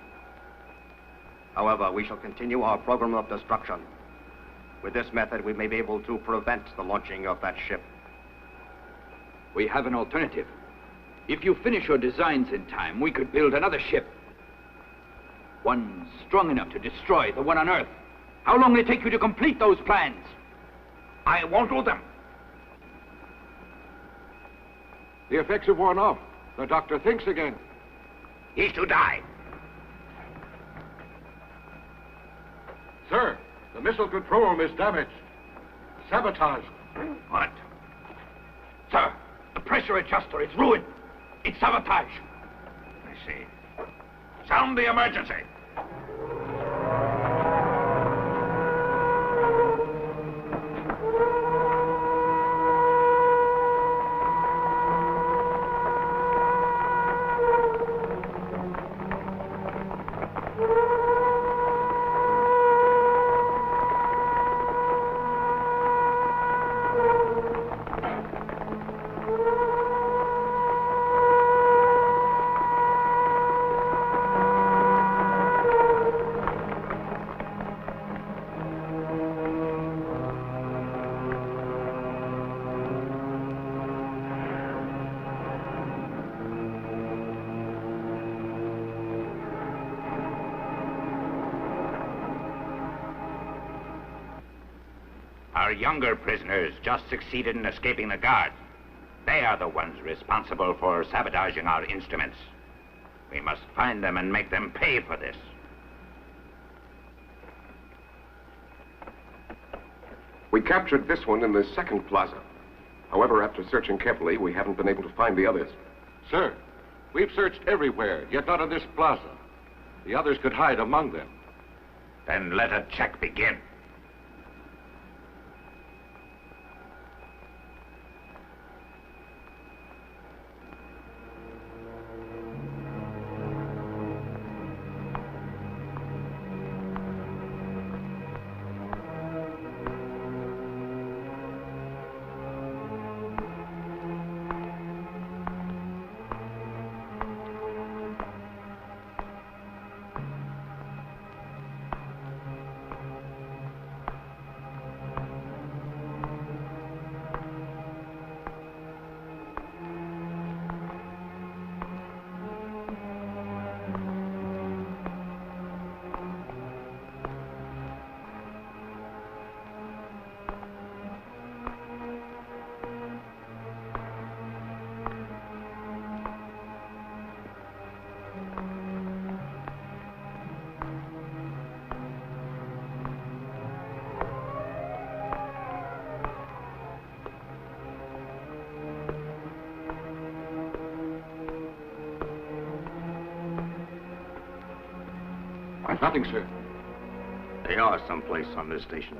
However, we shall continue our program of destruction. With this method, we may be able to prevent the launching of that ship. We have an alternative. If you finish your designs in time, we could build another ship. One strong enough to destroy the one on Earth. How long will it take you to complete those plans? I won't do them. The effects have worn off. The doctor thinks again. He's to die. Sir, the missile control room is damaged. Sabotaged. What? Sir, the pressure adjuster is ruined. It's sabotage. I see. Sound the emergency. Our younger prisoners just succeeded in escaping the guard. They are the ones responsible for sabotaging our instruments. We must find them and make them pay for this. We captured this one in the second plaza. However, after searching carefully, we haven't been able to find the others. Sir, we've searched everywhere, yet not on this plaza. The others could hide among them. Then let a check begin. Nothing, sir. They are someplace on this station.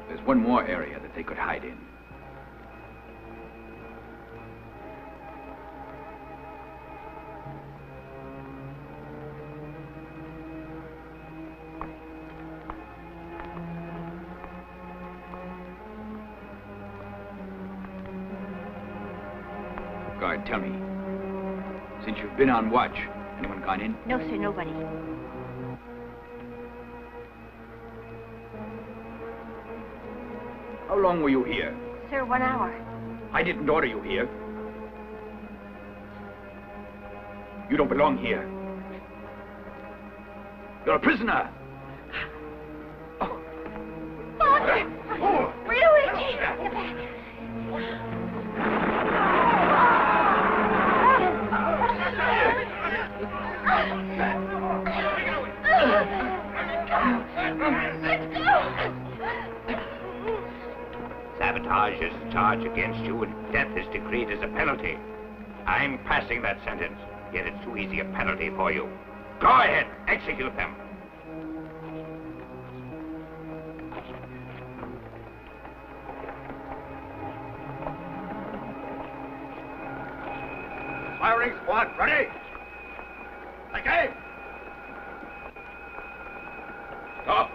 There's one more area that they could hide in. Guard, tell me. Since you've been on watch, anyone gone in? No, sir, nobody. How long were you here? Sir, 1 hour. I didn't order you here. You don't belong here. You're a prisoner. Father! Luigi! Get back. Let's go! Sabotage is a charge against you, and death is decreed as a penalty. I'm passing that sentence, yet it's too easy a penalty for you. Go ahead, execute them. Firing squad, ready? Take aim! Stop!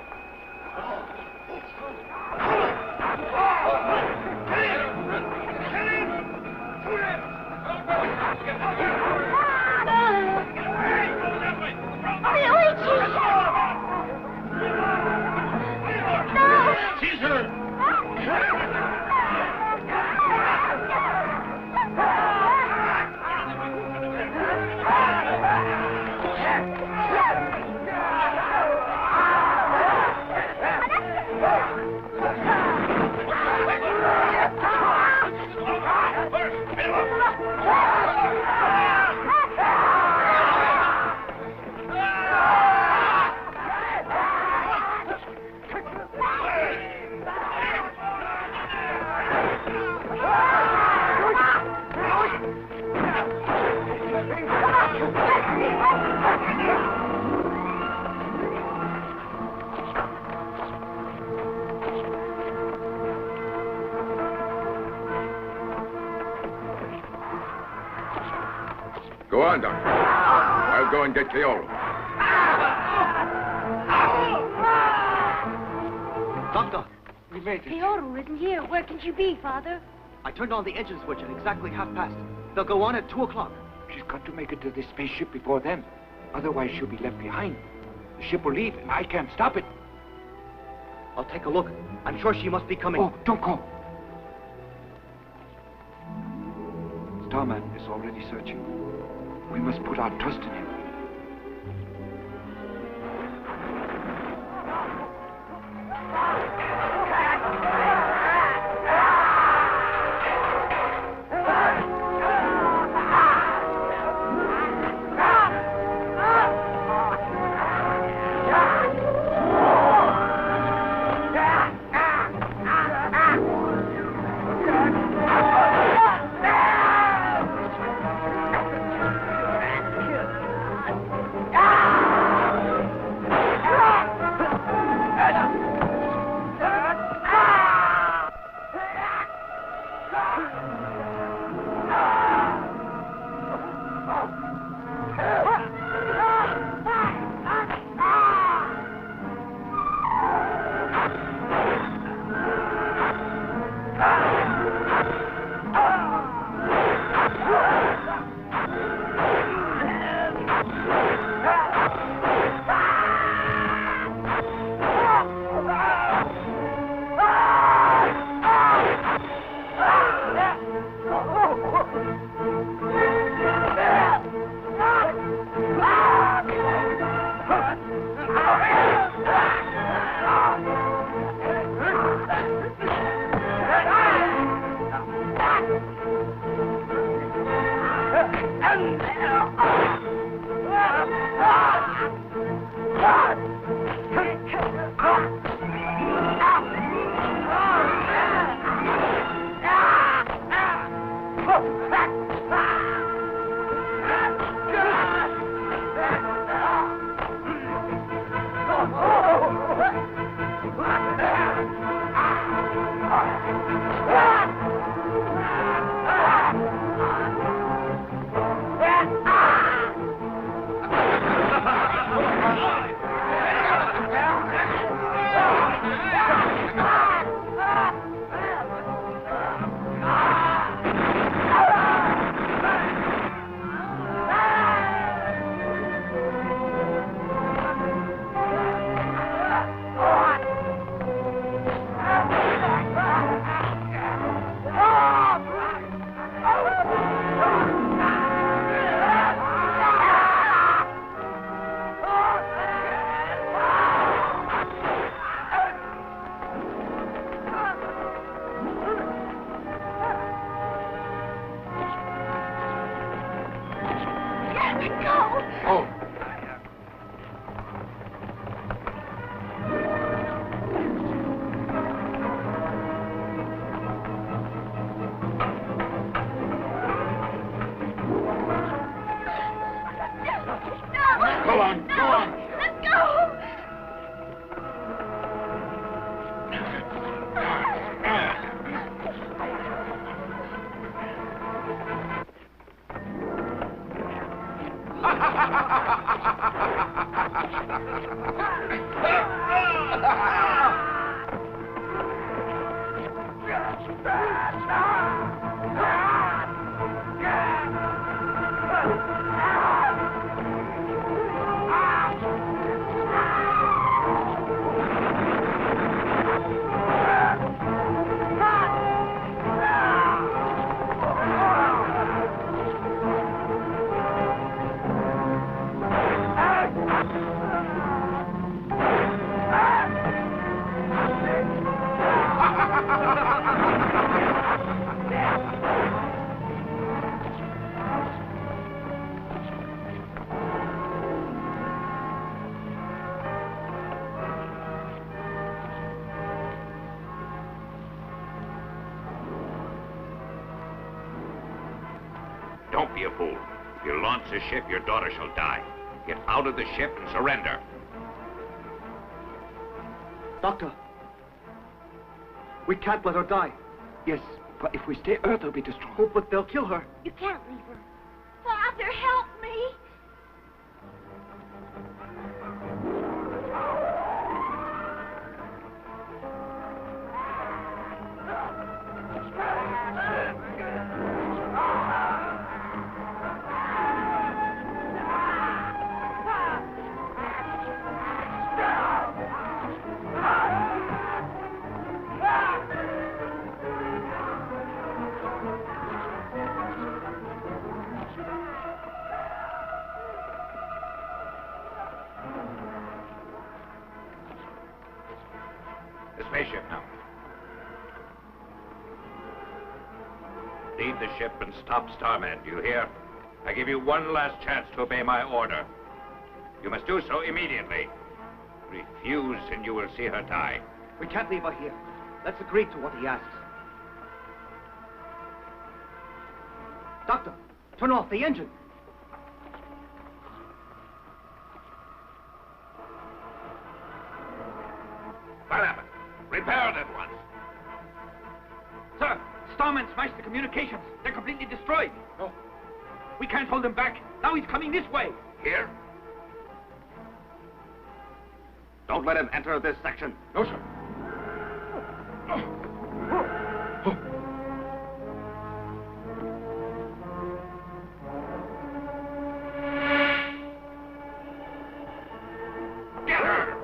Go on, Doctor. I'll go and get Keoru. Doctor, we made it. Keoru isn't here. Where can she be, Father? I turned on the engine switch at exactly past. They'll go on at 2 o'clock. She's got to make it to this spaceship before then. Otherwise, she'll be left behind. The ship will leave, and I can't stop it. I'll take a look. I'm sure she must be coming. Oh, don't go. Starman is already searching. We must put our trust in him. Let go! Oh. Go on, go on. Let go! Don't be a fool. If you launch the ship, your daughter shall die. Get out of the ship and surrender. Doctor, we can't let her die. Yes, but if we stay, Earth will be destroyed. Oh, but they'll kill her. You can't leave her. Father, help me! The spaceship now. Leave the ship and stop Starman, do you hear? I give you one last chance to obey my order. You must do so immediately. Refuse and you will see her die. We can't leave her here. Let's agree to what he asks. Doctor, turn off the engine. What happened? Repair it at once. Sir, Starman smashed the communications. They're completely destroyed. No. We can't hold him back. Now he's coming this way. Here? Don't let him enter this section. No, sir. Get her!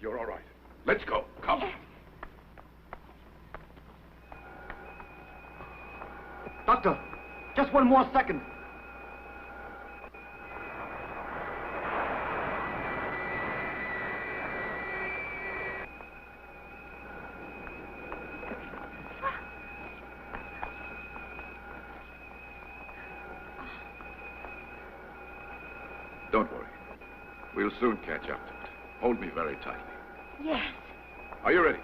You're all right. Let's go. Come. Doctor, just one more second. Don't worry. We'll soon catch up. Hold me very tightly. Yes. Are you ready?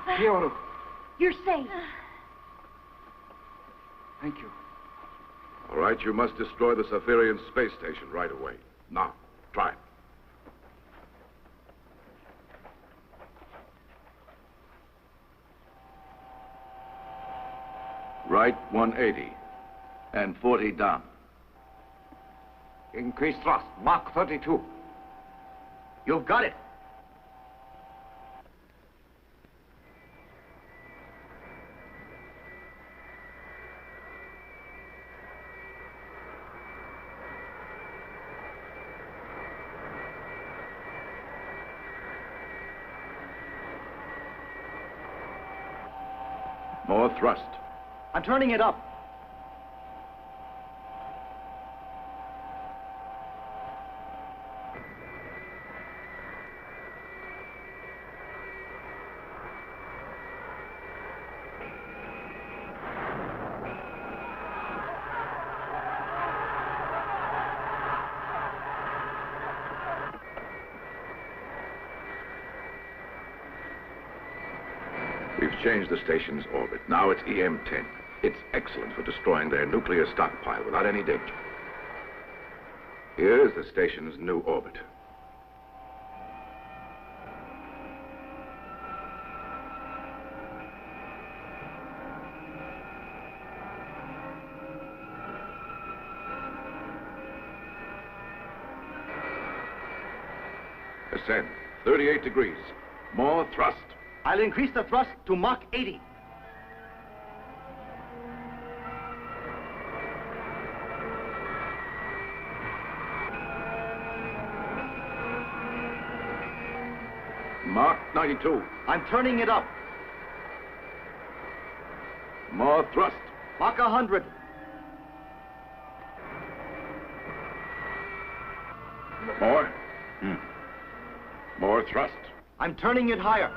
Papa. Piero, You're safe. thank you. All right, you must destroy the Saphirian space station right away. Now, try it. Right 180 and 40 down. Increase thrust, Mach 32. You've got it. More thrust. I'm turning it up. We've changed the station's orbit. Now it's EM-10. It's excellent for destroying their nuclear stockpile without any danger. Here's the station's new orbit. Ascend. 38 degrees. More thrust. I'll increase the thrust to Mach 80. Mach 92. I'm turning it up. More thrust. Mach 100. More. More thrust. I'm turning it higher.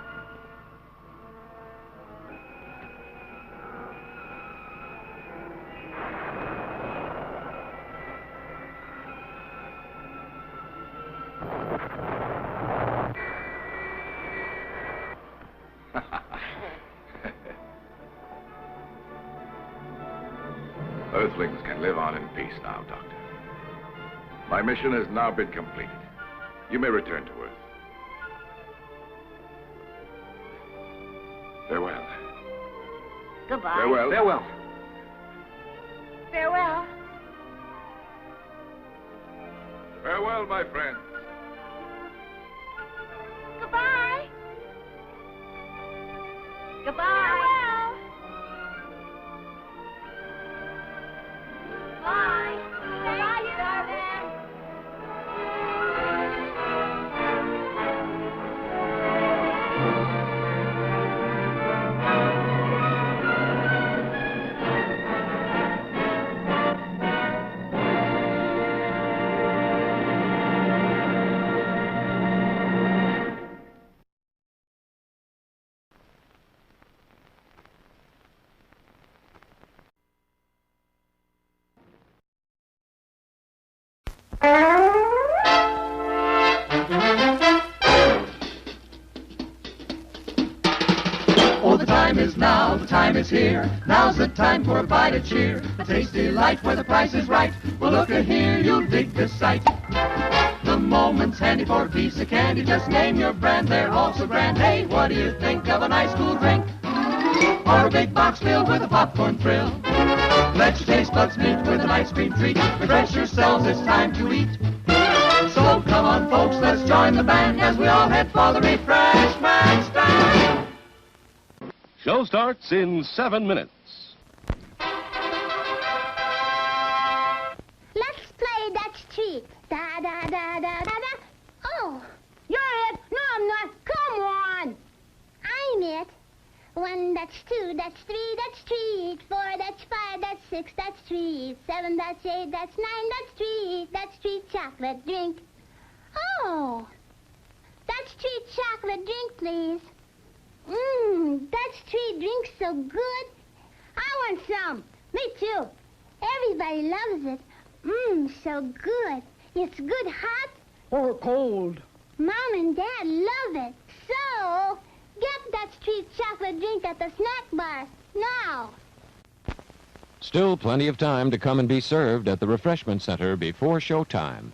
Earthlings can live on in peace now, Doctor. My mission has now been completed. You may return to Earth. Farewell. Goodbye. Farewell. Farewell. Farewell. Farewell, my friend. Goodbye. Goodbye. Bye. Bye, darling. Oh, the time is now, the time is here. Now's the time for a bite of cheer. A tasty light where the price is right. Well, look at here, you'll dig this sight. The moment's handy for a piece of candy. Just name your brand, they're all so grand. Hey, what do you think of a nice cool drink? Or a big box filled with a popcorn thrill? Let your taste buds meet with an ice cream treat. Refresh yourselves, it's time to eat. So come on, folks, let's join the band as we all head for the refreshment stand. Show starts in 7 minutes. Let's play Dutch treat. Da da da da da da. Oh, you're it. No, I'm not. Come on. I'm it. 1, that's 2, that's 3, that's treat. 4, that's 5, that's 6, that's treat. 7, that's 8, that's 9, that's treat. That's treat chocolate drink. Oh, that's treat chocolate drink, please. That's treat drink so good. I want some. Me too. Everybody loves it. So good. It's good hot or cold. Mom and Dad love it. So, get that treat chocolate drink at the snack bar now. Still plenty of time to come and be served at the refreshment center before showtime.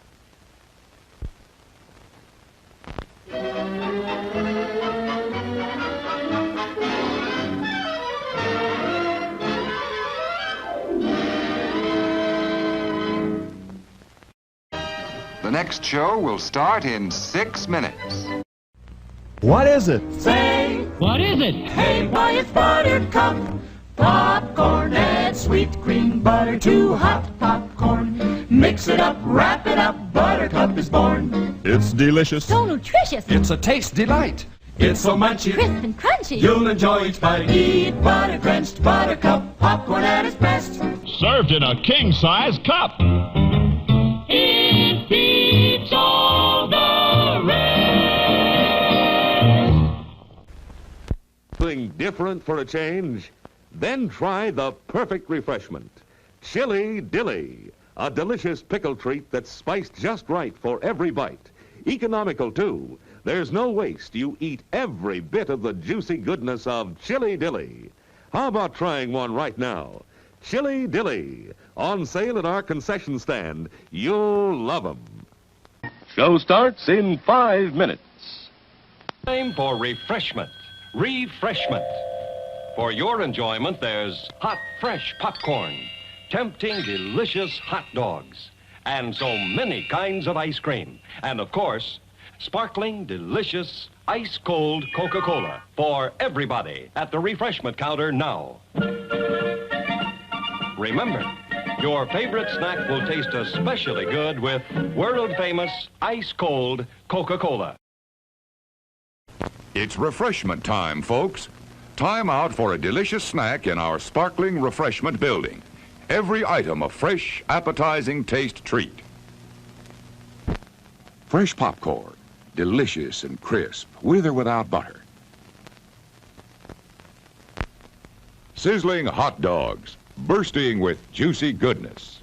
The next show will start in 6 minutes. What is it? Say, what is it? Hey, why, it's Buttercup. Popcorn, add sweet cream butter to hot popcorn. Mix it up, wrap it up, Buttercup is born. It's delicious. So nutritious. It's a taste delight. It's so munchy, Crisp and crunchy. you'll enjoy each bite. Eat butter-drenched Buttercup popcorn at its best. Served in a king-size cup. It beats all the rest. Something different for a change? Then try the perfect refreshment. Chili Dilly, a delicious pickle treat that's spiced just right for every bite. Economical, too. There's no waste. You eat every bit of the juicy goodness of Chili Dilly. How about trying one right now? Chili Dilly, on sale at our concession stand. You'll love 'em. Show starts in 5 minutes. Time for refreshment. Refreshment. For your enjoyment, there's hot, fresh popcorn, tempting, delicious hot dogs, and so many kinds of ice cream. And, of course, sparkling, delicious, ice-cold Coca-Cola for everybody at the refreshment counter now. Remember, your favorite snack will taste especially good with world-famous ice-cold Coca-Cola. It's refreshment time, folks. Time out for a delicious snack in our sparkling refreshment building. Every item a fresh, appetizing taste treat. Fresh popcorn, delicious and crisp, with or without butter. Sizzling hot dogs, bursting with juicy goodness.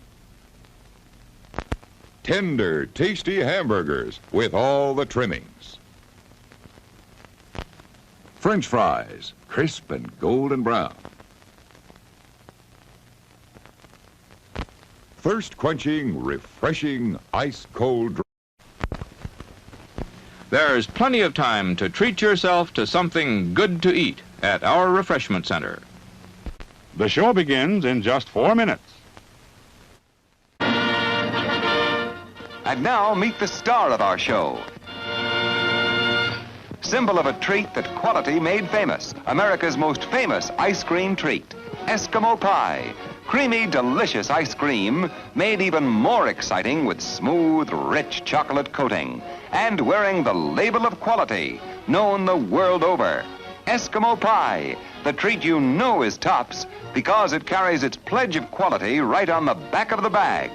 Tender, tasty hamburgers with all the trimmings. French fries, crisp and golden brown. Thirst-quenching, refreshing, ice-cold drink. There's plenty of time to treat yourself to something good to eat at our refreshment center. The show begins in just 4 minutes. And now meet the star of our show. Symbol of a treat that quality made famous. America's most famous ice cream treat. Eskimo pie. Creamy, delicious ice cream made even more exciting with smooth, rich chocolate coating. And wearing the label of quality, known the world over. Eskimo pie, the treat you know is tops because it carries its pledge of quality right on the back of the bag.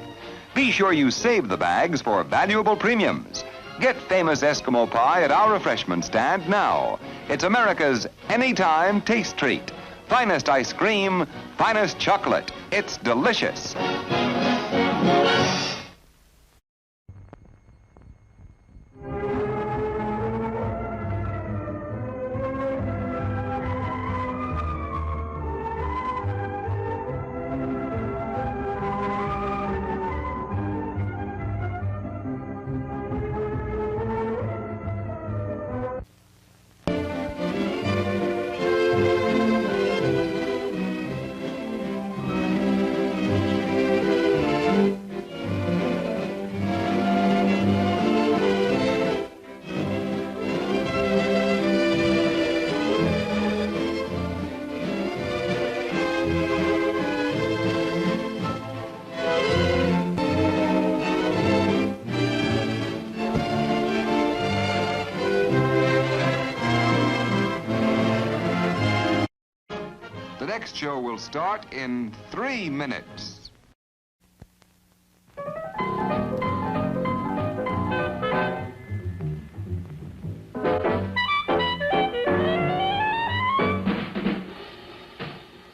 Be sure you save the bags for valuable premiums. Get famous Eskimo pie at our refreshment stand now. It's America's anytime taste treat. Finest ice cream, finest chocolate. It's delicious. The next show will start in 3 minutes.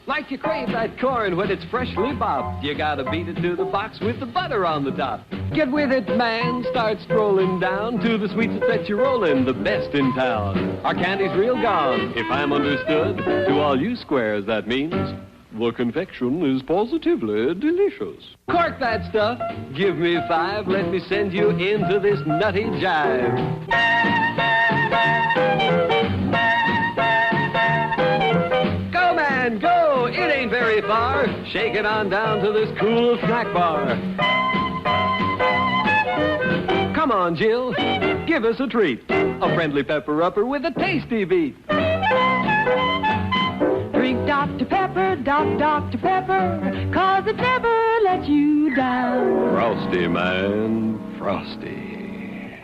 Like you crave that corn when it's freshly bobbed, you gotta beat it to the box with the butter on the top. Get with it, man, start strolling down to the sweets that set you rolling, the best in town. Our candy's real gone, if I'm understood. To all you squares, that means the confection is positively delicious. Cork that stuff, give me 5, let me send you into this nutty jive. Go, man, go, it ain't very far. Shake it on down to this cool snack bar. Come on, Jill, give us a treat. A friendly pepper-upper with a tasty beat. Drink Dr. Pepper, Dr. Pepper, 'cause it never lets you down. Frosty, man, frosty.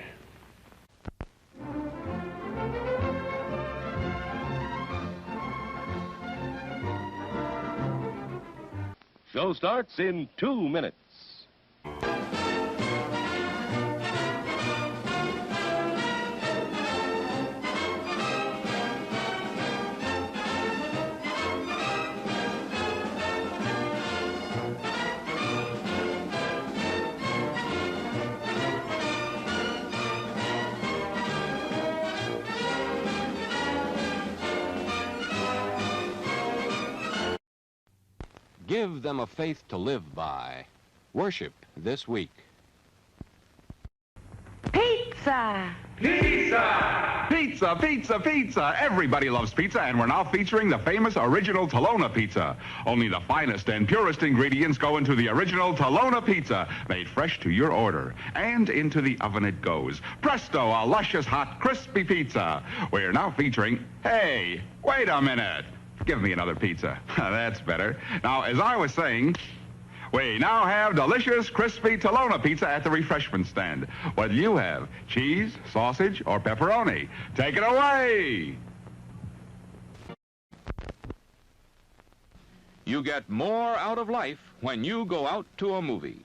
Show starts in 2 minutes. Give them a faith to live by. Worship this week. Pizza! Pizza! Pizza, pizza, pizza! Everybody loves pizza, and we're now featuring the famous original Tolona pizza. Only the finest and purest ingredients go into the original Tolona pizza, made fresh to your order. And into the oven it goes. Presto, a luscious, hot, crispy pizza. We're now featuring... Hey, wait a minute. Give me another pizza. That's better. Now, as I was saying, we now have delicious, crispy Tolona pizza at the refreshment stand. What do you have? Cheese, sausage, or pepperoni? Take it away! You get more out of life when you go out to a movie.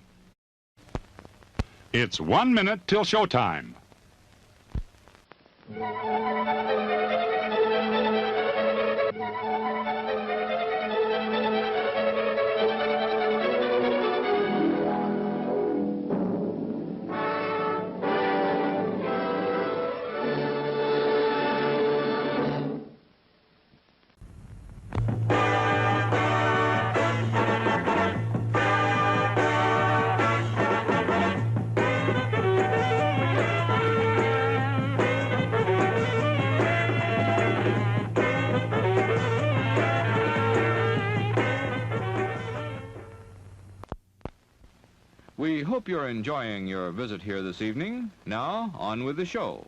It's 1 minute till showtime. We hope you're enjoying your visit here this evening. Now, on with the show.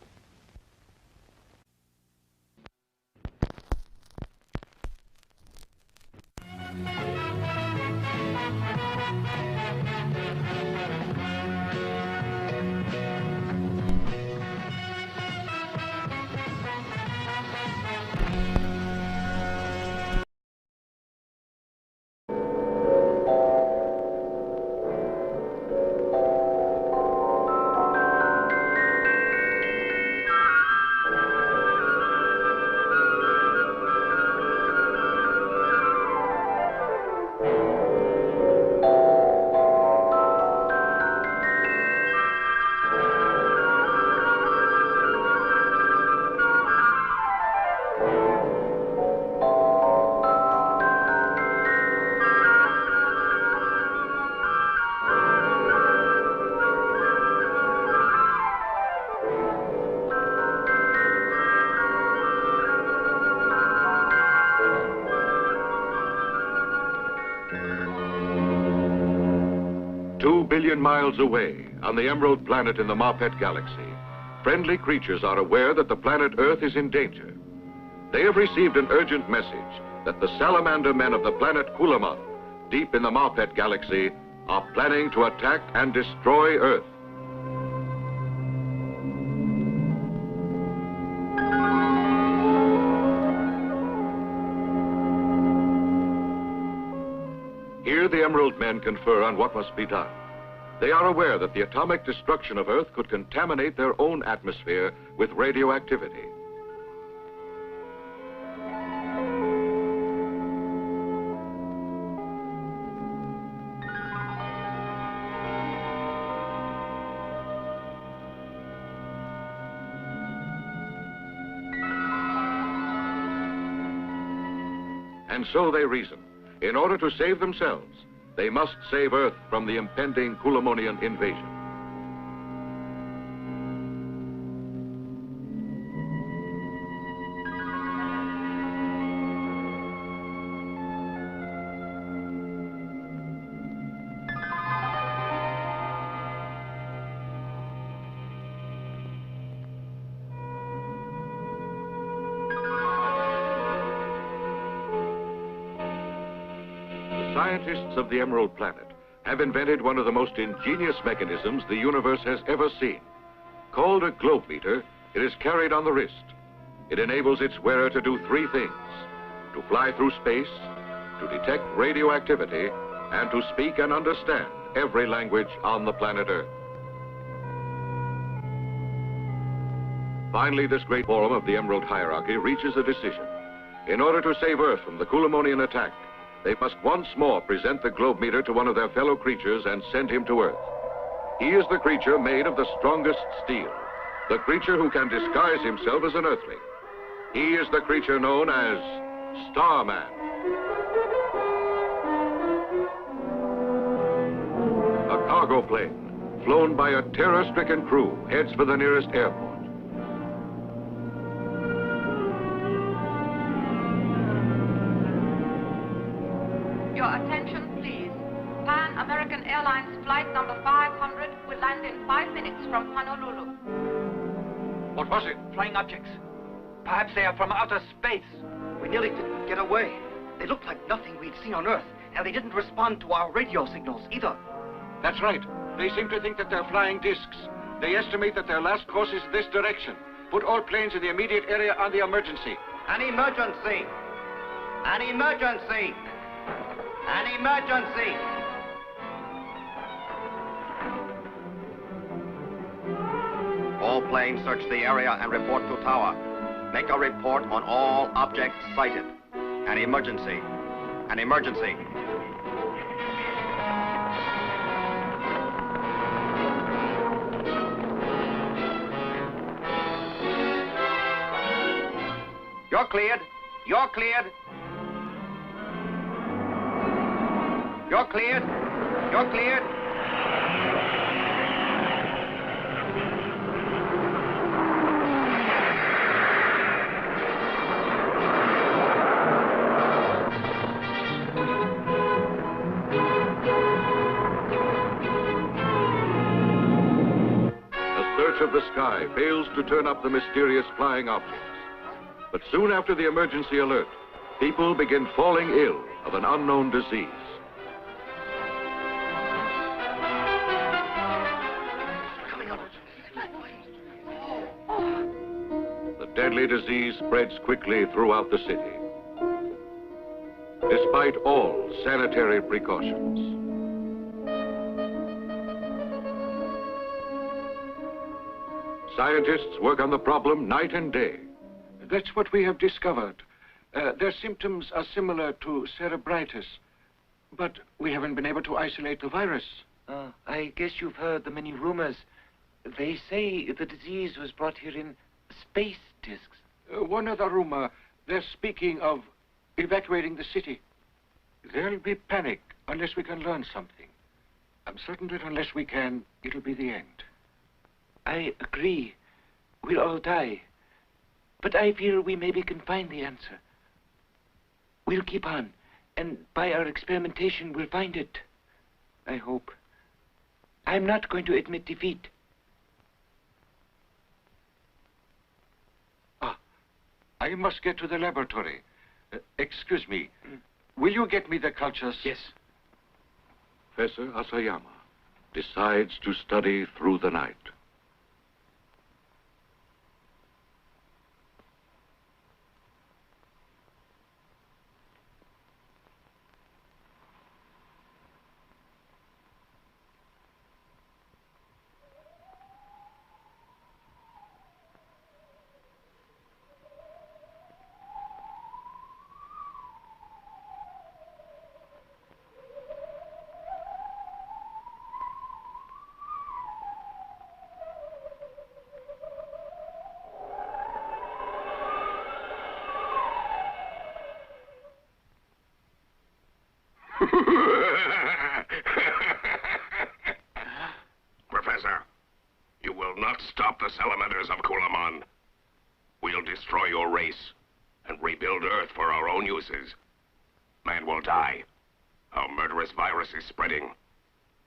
Billion miles away, on the Emerald Planet in the Marpet Galaxy, friendly creatures are aware that the planet Earth is in danger. They have received an urgent message that the salamander men of the planet Kulaman, deep in the Marpet Galaxy, are planning to attack and destroy Earth. Here the Emerald men confer on what must be done. They are aware that the atomic destruction of Earth could contaminate their own atmosphere with radioactivity. And so they reason. In order to save themselves, they must save Earth from the impending Kulamonian invasion. Scientists of the Emerald Planet have invented one of the most ingenious mechanisms the universe has ever seen. Called a globe meter, it is carried on the wrist. It enables its wearer to do three things: to fly through space, to detect radioactivity, and to speak and understand every language on the planet Earth. Finally, this great forum of the Emerald Hierarchy reaches a decision. In order to save Earth from the Kulamonian attack, they must once more present the globe meter to one of their fellow creatures and send him to Earth. He is the creature made of the strongest steel, the creature who can disguise himself as an Earthling. He is the creature known as Starman. A cargo plane, flown by a terror-stricken crew, heads for the nearest airport. Your attention, please. Pan American Airlines flight number 500 will land in 5 minutes from Honolulu. What was it? Flying objects. Perhaps they are from outer space. We nearly didn't get away. They looked like nothing we'd seen on Earth, and they didn't respond to our radio signals either. That's right. They seem to think that they're flying discs. They estimate that their last course is this direction. Put all planes in the immediate area on the emergency. An emergency! An emergency! An emergency! All planes search the area and report to tower. Make a report on all objects sighted. An emergency. An emergency. You're cleared. You're cleared. You're cleared. You're cleared. Of the sky fails to turn up the mysterious flying objects. But soon after the emergency alert, people begin falling ill of an unknown disease. The deadly disease spreads quickly throughout the city. Despite all sanitary precautions. Scientists work on the problem night and day. That's what we have discovered. Their symptoms are similar to cerebritis, but we haven't been able to isolate the virus. I guess you've heard the many rumors. They say the disease was brought here in space discs. One other rumor, they're speaking of evacuating the city. There'll be panic unless we can learn something. I'm certain that unless we can, it'll be the end. I agree. We'll all die. But I fear we maybe can find the answer. We'll keep on, and by our experimentation, we'll find it. I hope. I'm not going to admit defeat. I must get to the laboratory. Excuse me. Will you get me the cultures? Yes. Professor Asayama decides to study through the night. Professor, you will not stop the salamanders of Kulamon. We'll destroy your race and rebuild Earth for our own uses. Man will die. Our murderous virus is spreading.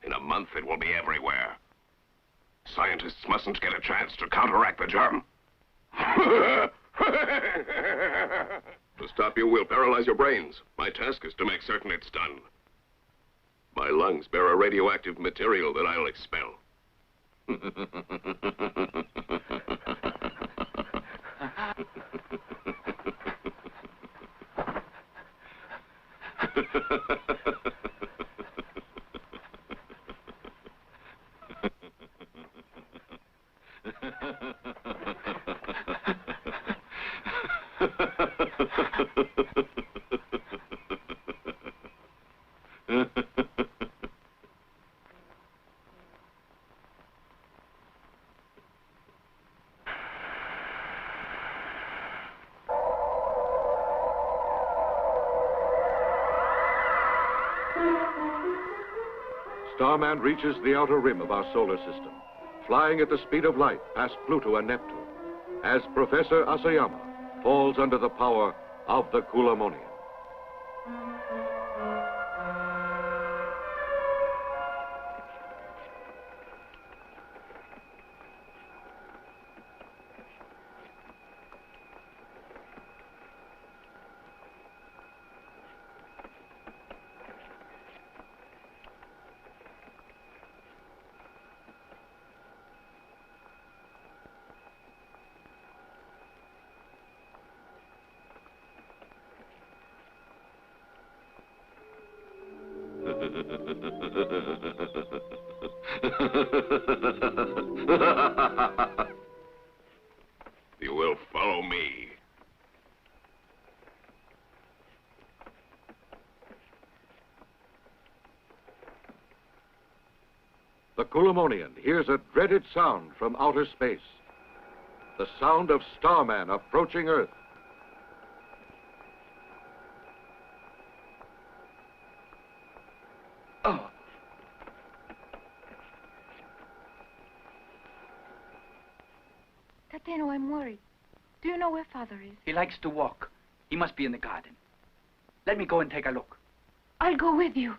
In a month, it will be everywhere. Scientists mustn't get a chance to counteract the germ. To stop you, we'll paralyze your brains. My task is to make certain it's done. My lungs bear a radioactive material that I'll expel. Starman reaches the outer rim of our solar system, flying at the speed of light past Pluto and Neptune, as Professor Asayama falls under the power of the Kulamonian. You will follow me. The Kulamonian hears a dreaded sound from outer space. The sound of Starman approaching Earth. Oh. Tateno, I'm worried. Do you know where Father is? He likes to walk. He must be in the garden. Let me go and take a look. I'll go with you.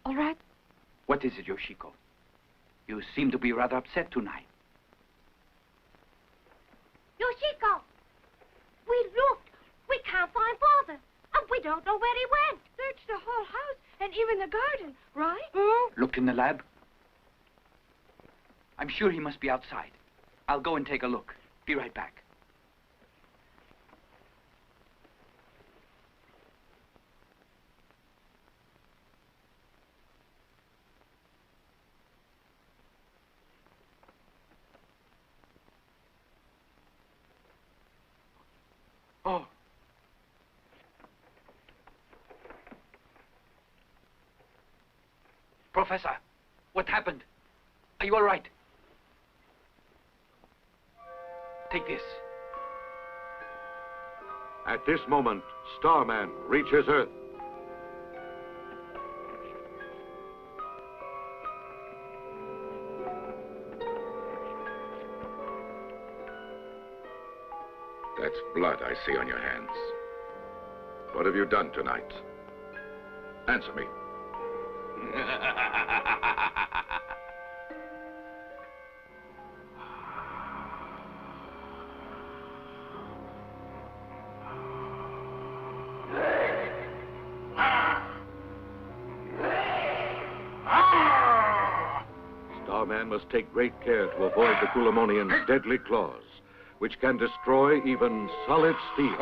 All right? What is it, Yoshiko? You seem to be rather upset tonight. Yoshiko! We looked. We can't find Father. And we don't know where he went. Search the whole house and even the garden, right? Look in the lab. I'm sure he must be outside. I'll go and take a look. Be right back. Oh. Professor, what happened? Are you all right? Take this. At this moment, Starman reaches Earth. That's blood I see on your hands. What have you done tonight? Answer me. Starman must take great care to avoid the Kulamonian's deadly claws, which can destroy even solid steel.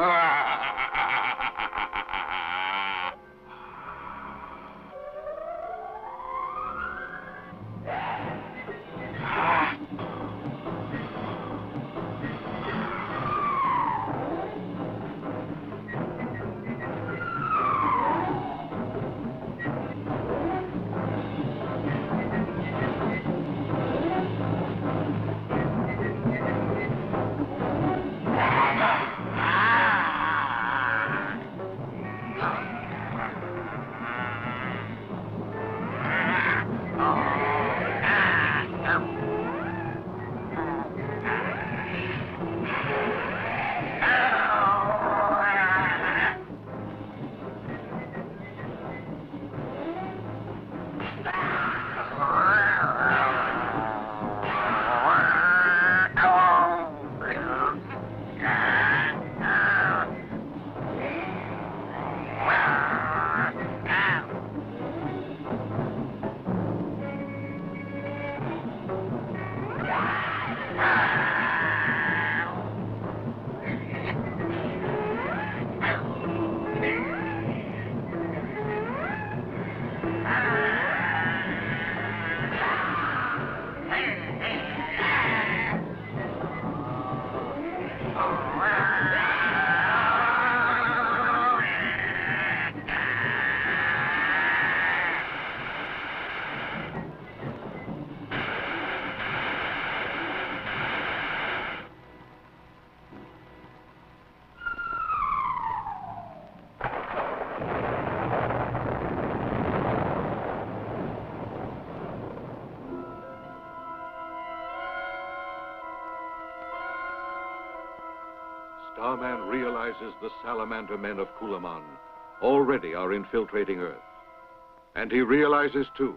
Starman realizes the salamander men of Kulaman already are infiltrating Earth. And he realizes, too,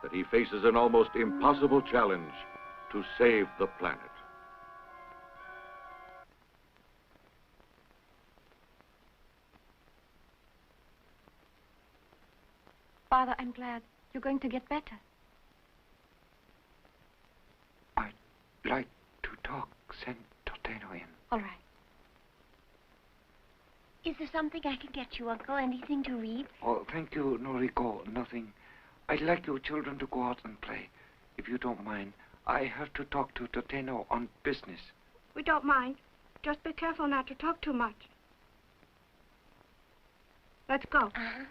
that he faces an almost impossible challenge to save the planet. Father, I'm glad. You're going to get better. I'd like to talk. Send Toteno in. All right. Is there something I can get you, Uncle? Anything to read? Oh, thank you, Noriko. Nothing. I'd like you children to go out and play. If you don't mind, I have to talk to Toteno on business. We don't mind. Just be careful not to talk too much. Let's go. Uh-huh.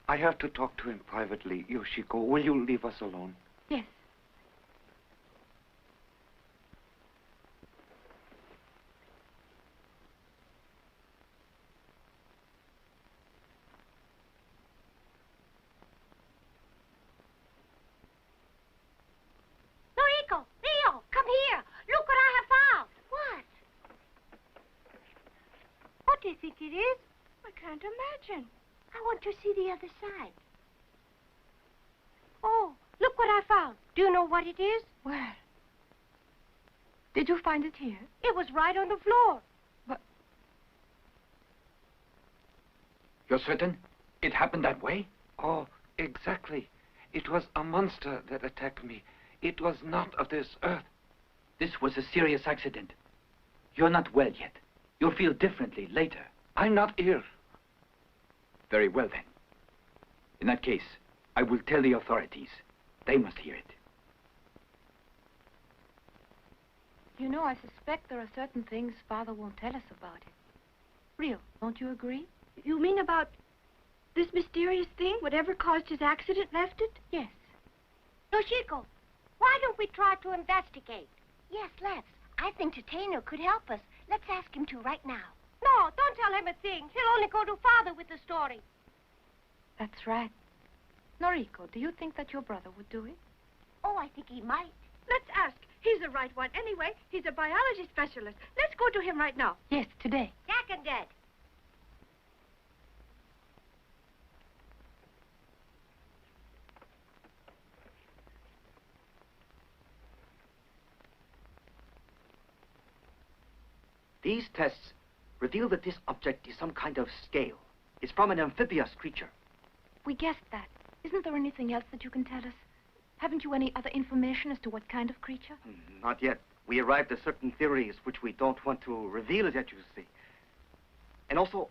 I have to talk to him privately. Yoshiko, will you leave us alone? Yes. Noriko! Leo! Come here! Look what I have found! What? What do you think it is? I can't imagine. I want to see the other side. Oh, look what I found. Do you know what it is? Where? Did you find it here? It was right on the floor. But... You're certain? It happened that way? Oh, exactly. It was a monster that attacked me. It was not of this Earth. This was a serious accident. You're not well yet. You'll feel differently later. I'm not ill. Very well, then. In that case, I will tell the authorities. They must hear it. You know, I suspect there are certain things Father won't tell us about it. Real, don't you agree? You mean about this mysterious thing? Whatever caused his accident left it? Yes. Yoshiko, why don't we try to investigate? Yes, let's. I think Toteno could help us. Let's ask him to right now. No, don't tell him a thing. He'll only go to Father with the story. That's right. Noriko, do you think that your brother would do it? Oh, I think he might. Let's ask. He's the right one. Anyway, he's a biology specialist. Let's go to him right now. Yes, today. Jack and Dad. These tests reveal that this object is some kind of scale. It's from an amphibious creature. We guessed that. Isn't there anything else that you can tell us? Haven't you any other information as to what kind of creature? Not yet. We arrived at certain theories which we don't want to reveal as yet, you see. And also,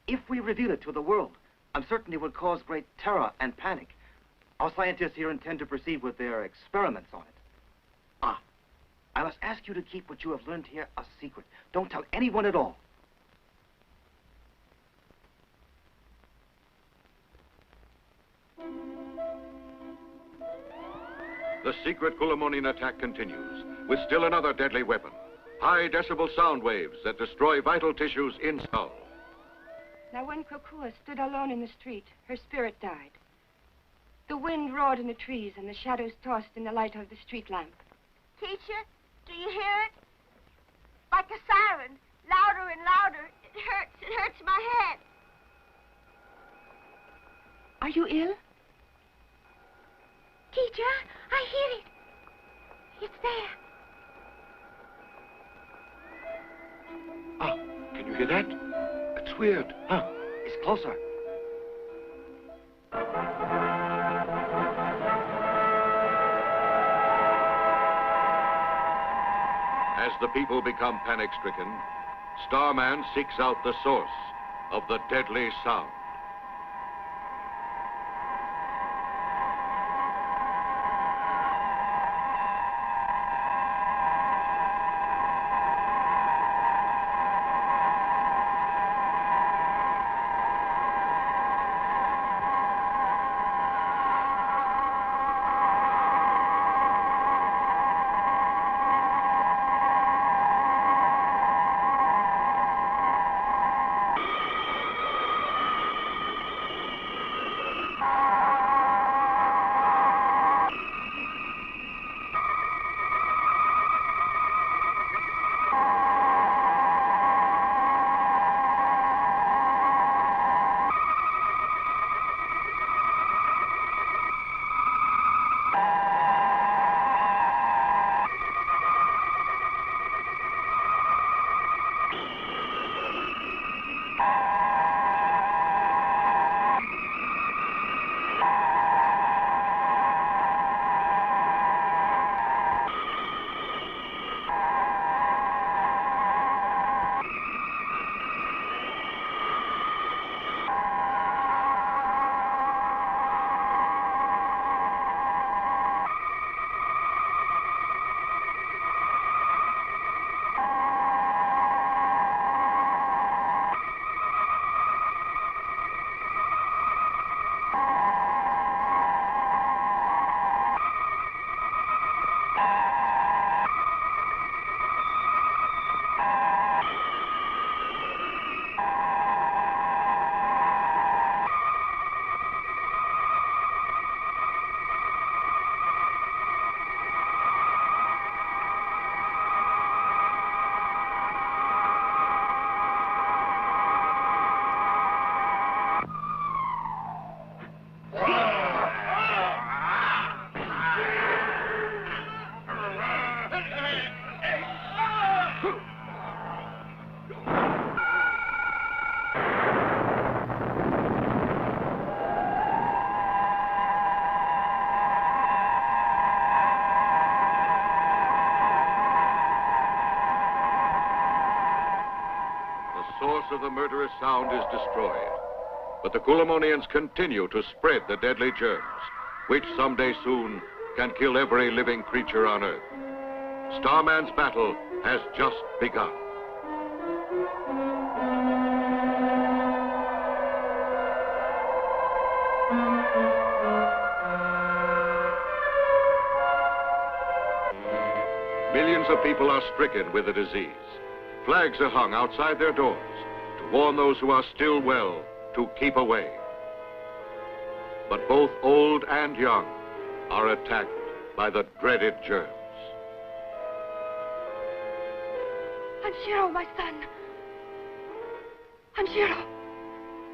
if we reveal it to the world, I'm certain it will cause great terror and panic. Our scientists here intend to proceed with their experiments on it. Ah, I must ask you to keep what you have learned here a secret. Don't tell anyone at all. The secret Kulamonin attack continues with still another deadly weapon. High decibel sound waves that destroy vital tissues in skull. Now, when Kokua stood alone in the street, her spirit died. The wind roared in the trees and the shadows tossed in the light of the street lamp. Teacher, do you hear it? Like a siren, louder and louder. It hurts my head. Are you ill? Teacher, I hear it. It's there. Ah, can you hear that? It's weird. Huh? It's closer. As the people become panic-stricken, Starman seeks out the source of the deadly sound. murderous sound is destroyed. But the Kulamonians continue to spread the deadly germs, which someday soon can kill every living creature on Earth. Starman's battle has just begun. Millions of people are stricken with the disease. Flags are hung outside their doors to warn those who are still well to keep away. But both old and young are attacked by the dreaded germs. Anshiro, my son. Anshiro.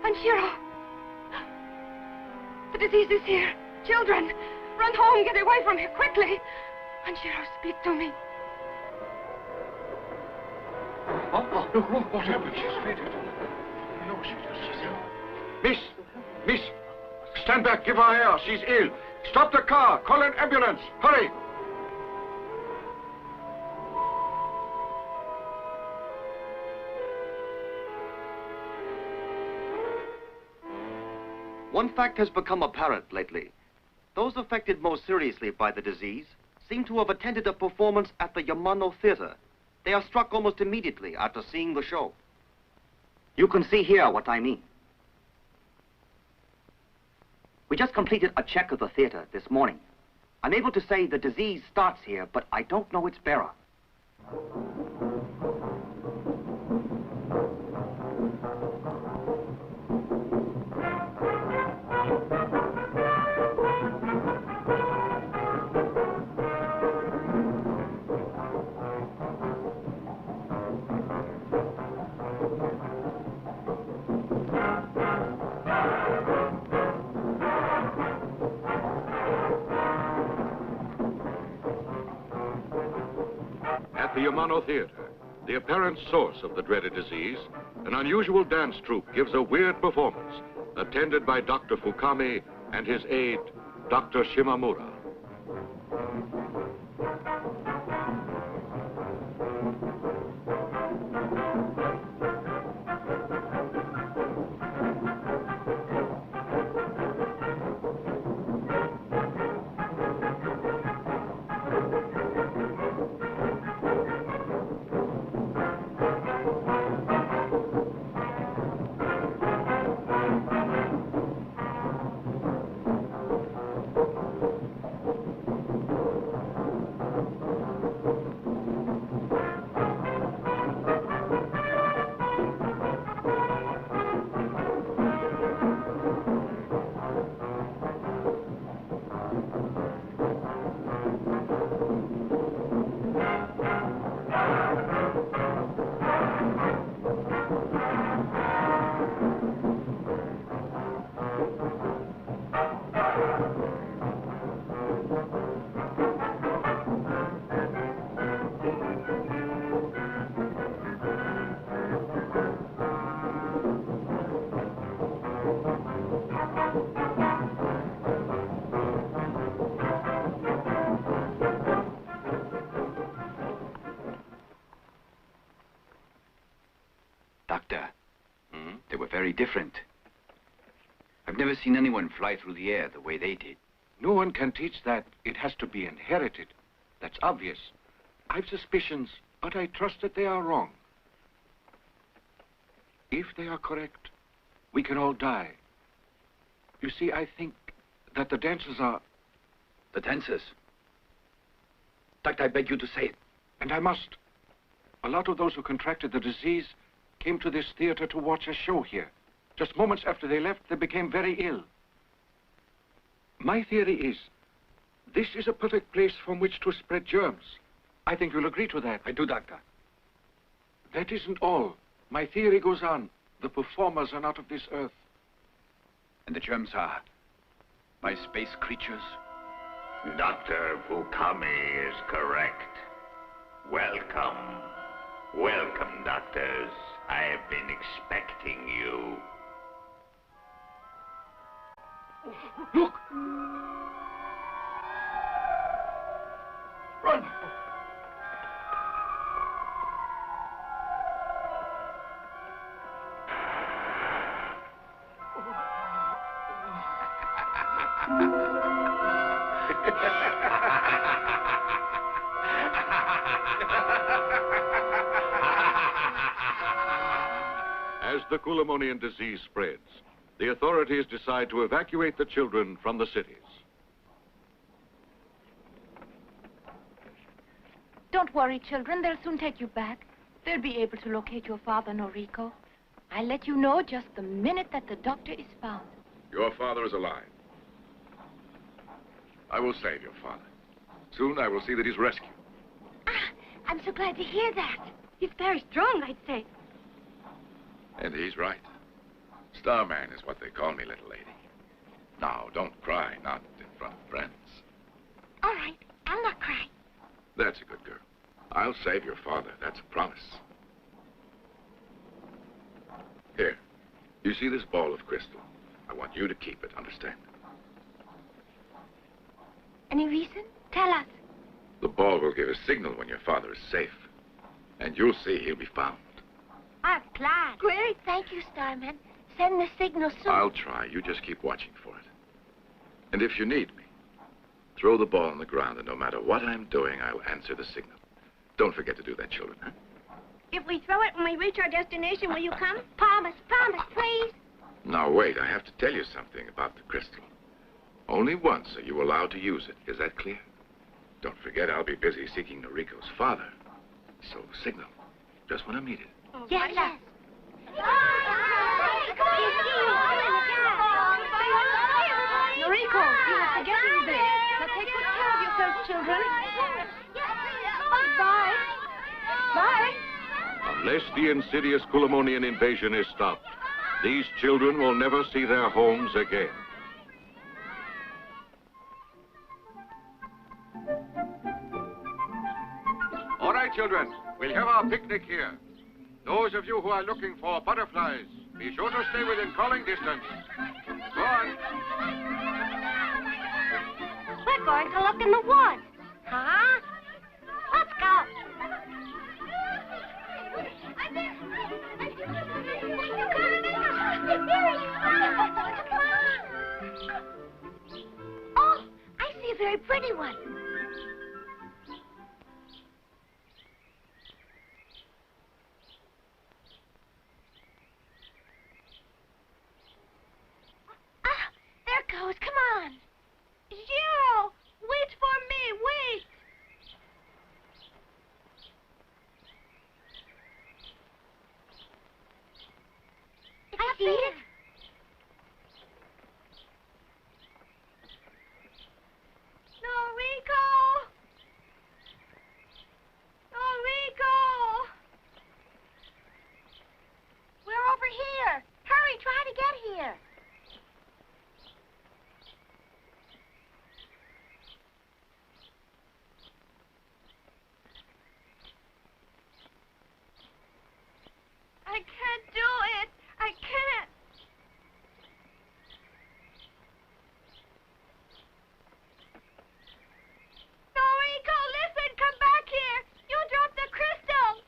Anshiro. The disease is here. Children, run home, get away from here, quickly. Anshiro, speak to me. Look, what happened? She's fainted. No, she's ill. Miss, stand back, give her air. She's ill. Stop the car, call an ambulance, hurry. One fact has become apparent lately. Those affected most seriously by the disease seem to have attended a performance at the Yamano Theater. They are struck almost immediately after seeing the show. You can see here what I mean. We just completed a check of the theater this morning. I'm able to say the disease starts here, but I don't know its bearer. At the Yamano Theater, the apparent source of the dreaded disease, an unusual dance troupe gives a weird performance, attended by Dr. Fukami and his aide, Dr. Shimamura. Doctor, they were very different. I've never seen anyone fly through the air the way they did. No one can teach that. It has to be inherited. That's obvious. I've suspicions, but I trust that they are wrong. If they are correct, we can all die. You see, I think that the dancers are... The dancers? Doctor, I beg you to say it. And I must. A lot of those who contracted the disease came to this theater to watch a show here. Just moments after they left, they became very ill. My theory is, this is a perfect place from which to spread germs. I think you'll agree to that. I do, Doctor. That isn't all. My theory goes on. The performers are not of this earth. And the germs are by space creatures? Dr. Fukami is correct. Welcome. Welcome, doctors. I have been expecting you. Look! Run! As the Coulomonian disease spreads, the authorities decide to evacuate the children from the cities. Don't worry, children. They'll soon take you back. They'll be able to locate your father, Noriko. I'll let you know just the minute that the doctor is found. Your father is alive. I will save your father. Soon I will see that he's rescued. I'm so glad to hear that. He's very strong, I'd say. And he's right. Starman is what they call me, little lady. Now, don't cry, not in front of friends. All right, I'll not cry. That's a good girl. I'll save your father. That's a promise. Here. You see this ball of crystal? I want you to keep it, understand? Any reason? Tell us. The ball will give a signal when your father is safe. And you'll see he'll be found. I'm glad. Great. Thank you, Starman. Send the signal soon. I'll try. You just keep watching for it. And if you need me, throw the ball on the ground, and no matter what I'm doing, I'll answer the signal. Don't forget to do that, children, huh? If we throw it when we reach our destination, will you come? Promise, please. Now, wait. I have to tell you something about the crystal. Only once are you allowed to use it. Is that clear? Don't forget, I'll be busy seeking Noriko's father. So, signal. Just when I meet it. Yes. Noriko, you have to get in there. Now take good care of yourselves, children. Bye. Bye. Unless the insidious Coulomonian invasion is stopped, these children will never see their homes again. All right, children, we'll have our picnic here. Those of you who are looking for butterflies, be sure to stay within calling distance. Go on. We're going to look in the woods. Huh? Let's go. Oh, I see a very pretty one. There it goes. Come on. Zero! Wait for me. Wait! I see it. Noriko! Noriko! We're over here. Hurry, try to get here. I can't do it. I can't. Noriko, listen. Come back here. You dropped the crystal.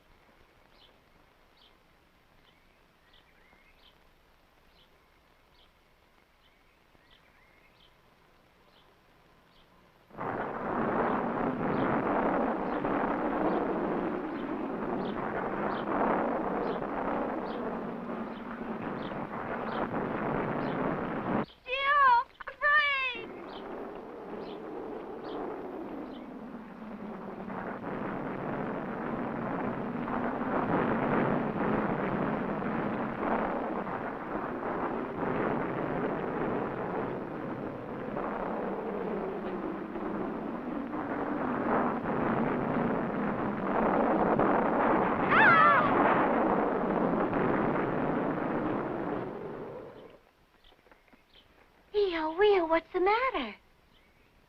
Rio, what's the matter?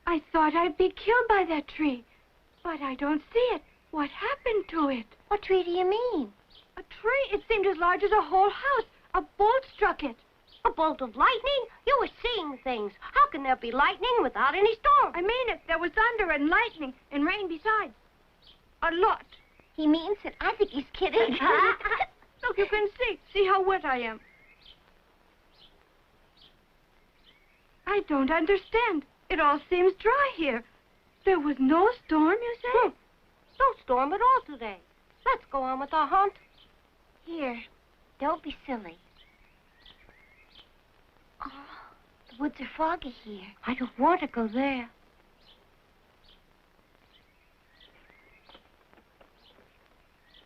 I thought I'd be killed by that tree, but I don't see it. What happened to it? What tree do you mean? A tree. It seemed as large as a whole house. A bolt struck it. A bolt of lightning? You were seeing things. How can there be lightning without any storm? I mean it. There was thunder and lightning and rain besides. A lot. He means it. I think he's kidding. Look, you can see. See how wet I am. I don't understand. It all seems dry here. There was no storm, you say? No storm at all today. Let's go on with our hunt. Here, don't be silly. Oh, the woods are foggy here. I don't want to go there.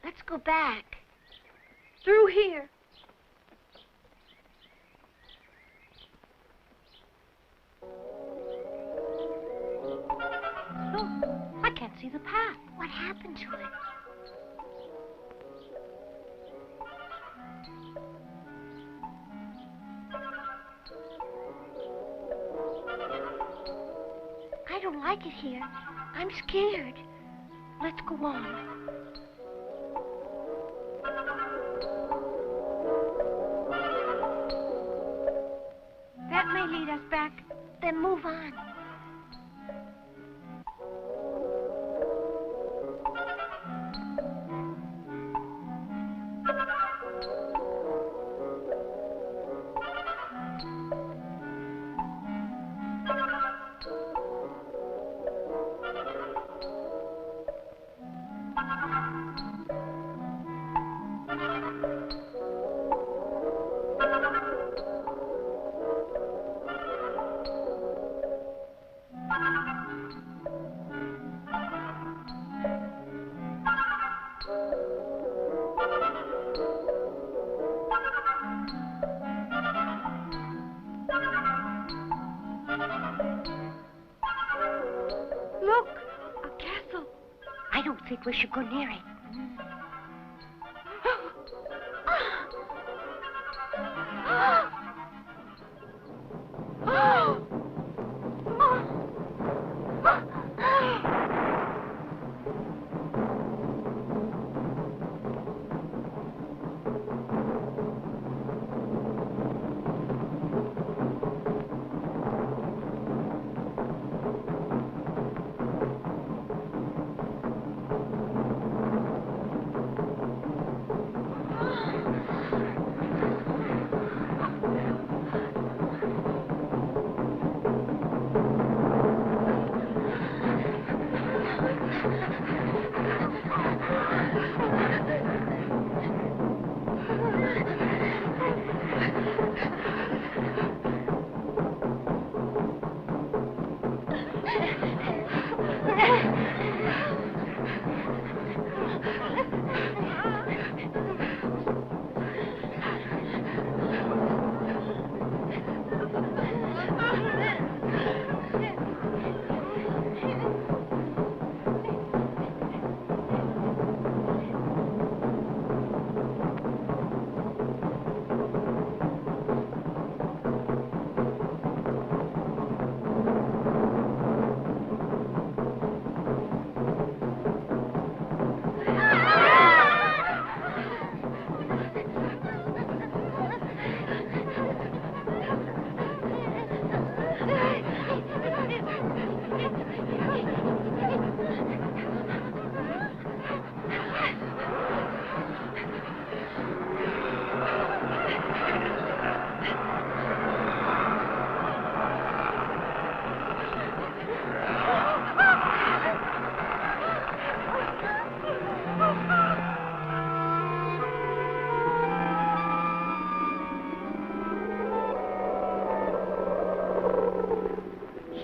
Let's go back. Through here. Look, I can't see the path. What happened to it? I don't like it here. I'm scared. Let's go on. That may lead us back. Then move on. Look, a castle. I don't think we should go near it.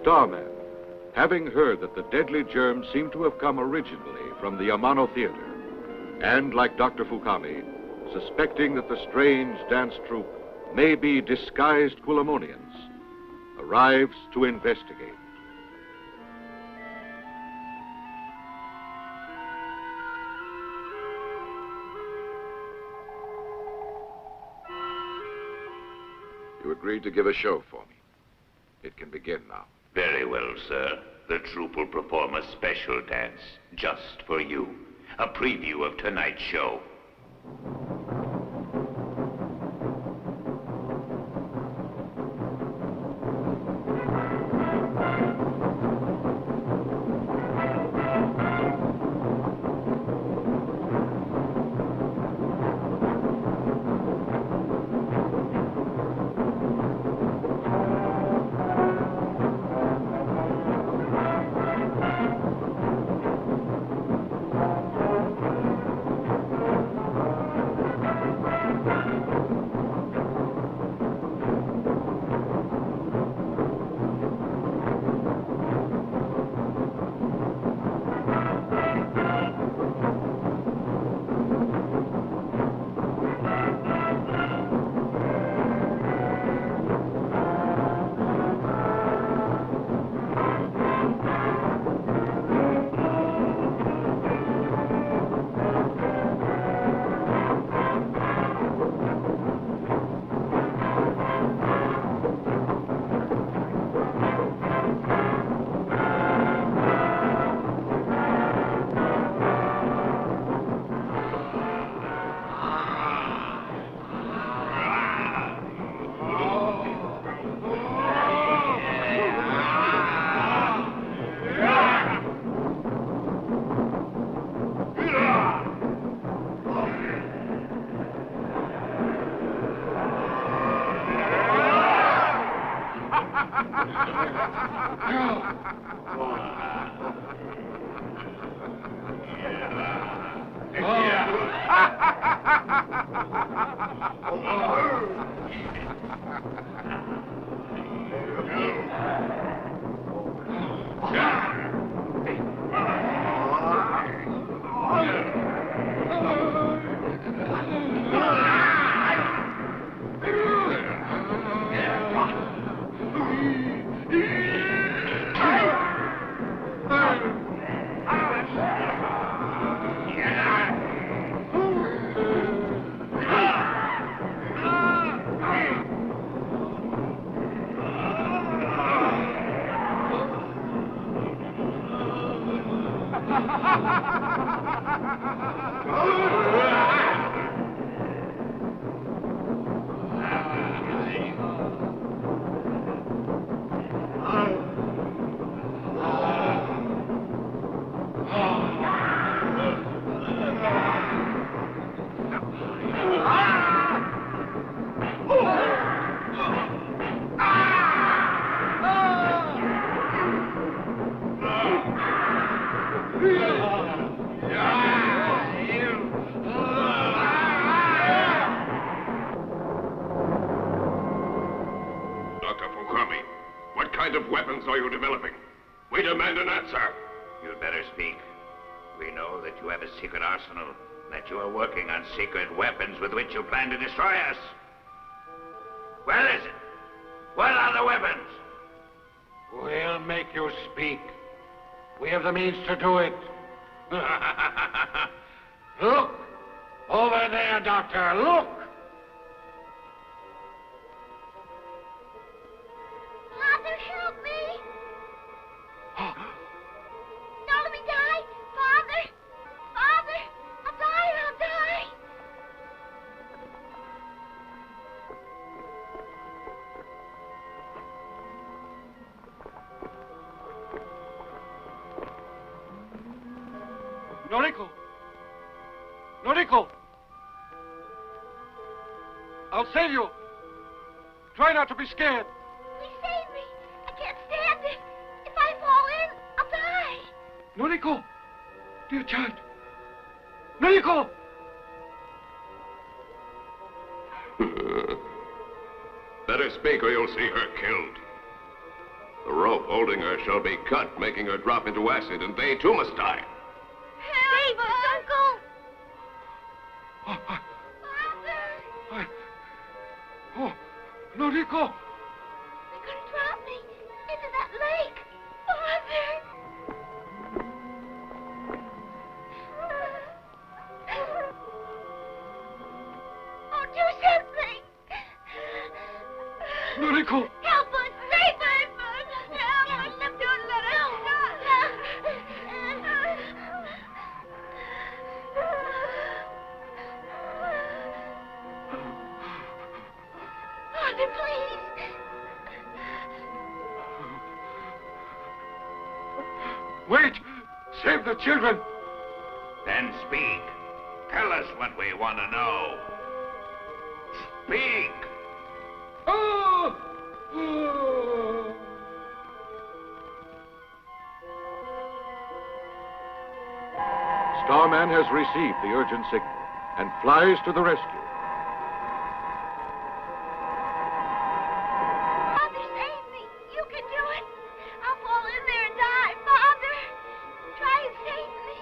Starman, having heard that the deadly germ seemed to have come originally from the Yamano Theater, and like Dr. Fukami, suspecting that the strange dance troupe may be disguised Kulamonians, arrives to investigate. You agreed to give a show for me. It can begin now. Very well, sir. The troupe will perform a special dance just for you. A preview of tonight's show. Dr. Fukami, what kind of weapons are you developing? We demand an answer. You'd better speak. We know that you have a secret arsenal, that you are working on secret weapons with which you plan to destroy us. Where is it? What are the weapons? We'll make you speak. We have the means to do it. Look! Over there, Doctor, look! Father, help me! Don't let me die! Father! Father! I'll die! I'll die! Noriko! Noriko! I'll save you! Try not to be scared! Please save me! I can't stand it! If I fall in, I'll die! Noriko! Dear child! Noriko! Better speak or you'll see her killed. The rope holding her shall be cut, making her drop into acid, and they too must die. Help us, Uncle! Oh, Noriko! They're gonna drop me into that lake! Father! Oh, do something! Noriko! Help us! Save us! Help us! Don't let us Father, please! Wait! Save the children! Then speak. Tell us what we want to know. Speak! Starman has received the urgent signal and flies to the rescue. Father, save me! You can do it! I'll fall in there and die! Father! Try and save me!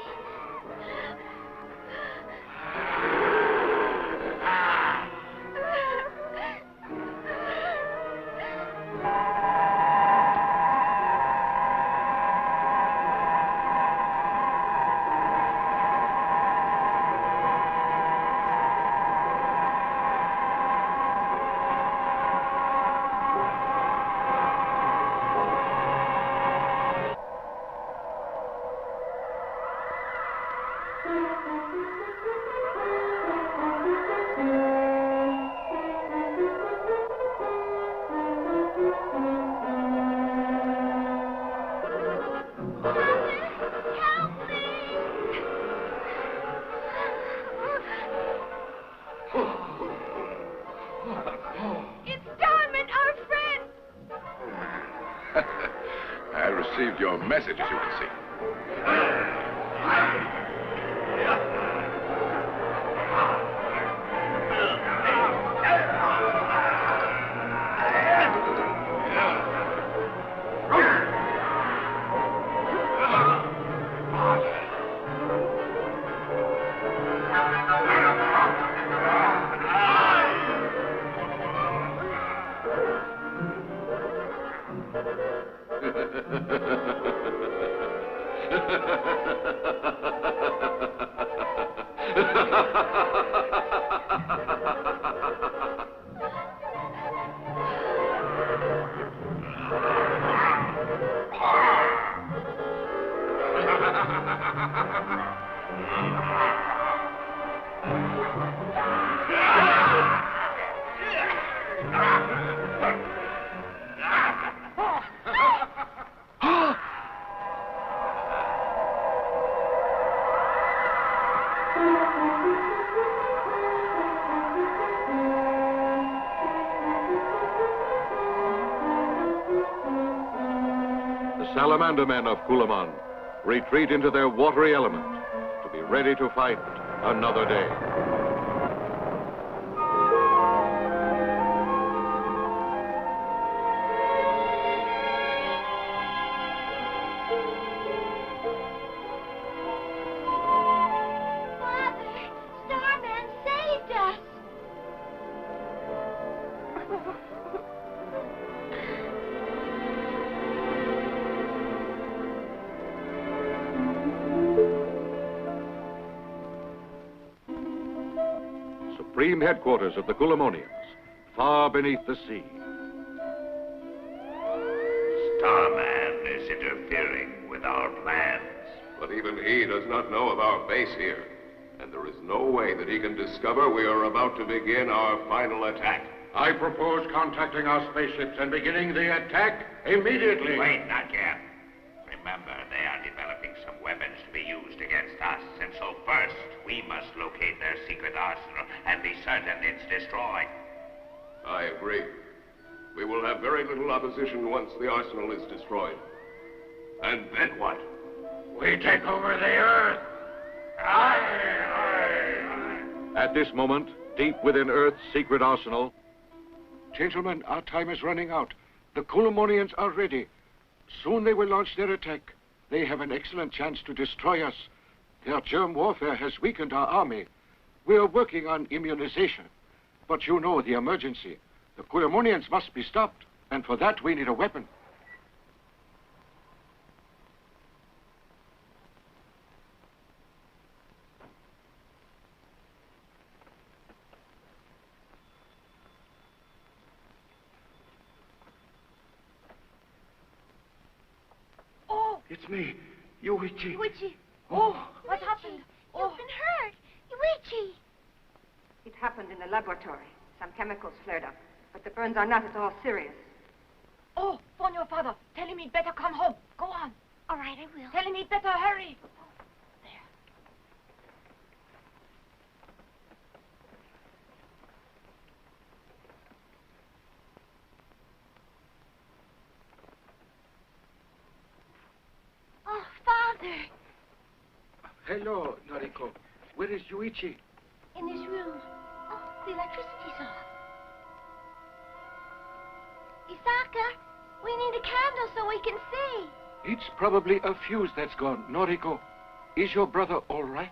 I received your message, as you can see. Salamander men of Kulaman retreat into their watery element to be ready to fight another day. Father, Starman saved us. Supreme headquarters of the Kulamonians, far beneath the sea. Starman is interfering with our plans. But even he does not know of our base here. And there is no way that he can discover we are about to begin our final attack. I propose contacting our spaceships and beginning the attack immediately. Wait, not yet. Remember, they are developing some weapons to be used against us. And so first, we must locate their secret arsenal and be certain it's destroyed. I agree. We will have very little opposition once the arsenal is destroyed. And then what? We take over the Earth. At this moment, deep within Earth's secret arsenal, Gentlemen, our time is running out. The Kulamonians are ready. Soon they will launch their attack. They have an excellent chance to destroy us. Their germ warfare has weakened our army. We are working on immunization. But you know the emergency. The Kulamonians must be stopped. And for that, we need a weapon. It's me, Yuichi. Yuichi. Oh, What happened? You've been hurt. Yuichi. It happened in the laboratory. Some chemicals flared up. But the burns are not at all serious. Oh, phone your father. Tell him he'd better come home. Go on. All right, I will. Tell him he'd better hurry. Oh, Father. Hello, Noriko. Where is Yuichi? In his room. Oh, the electricity's off. Isaka, we need a candle so we can see. It's probably a fuse that's gone. Noriko, is your brother all right?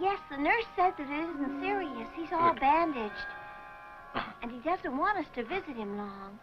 Yes, the nurse said that it isn't serious. He's all Good. bandaged. And he doesn't want us to visit him long.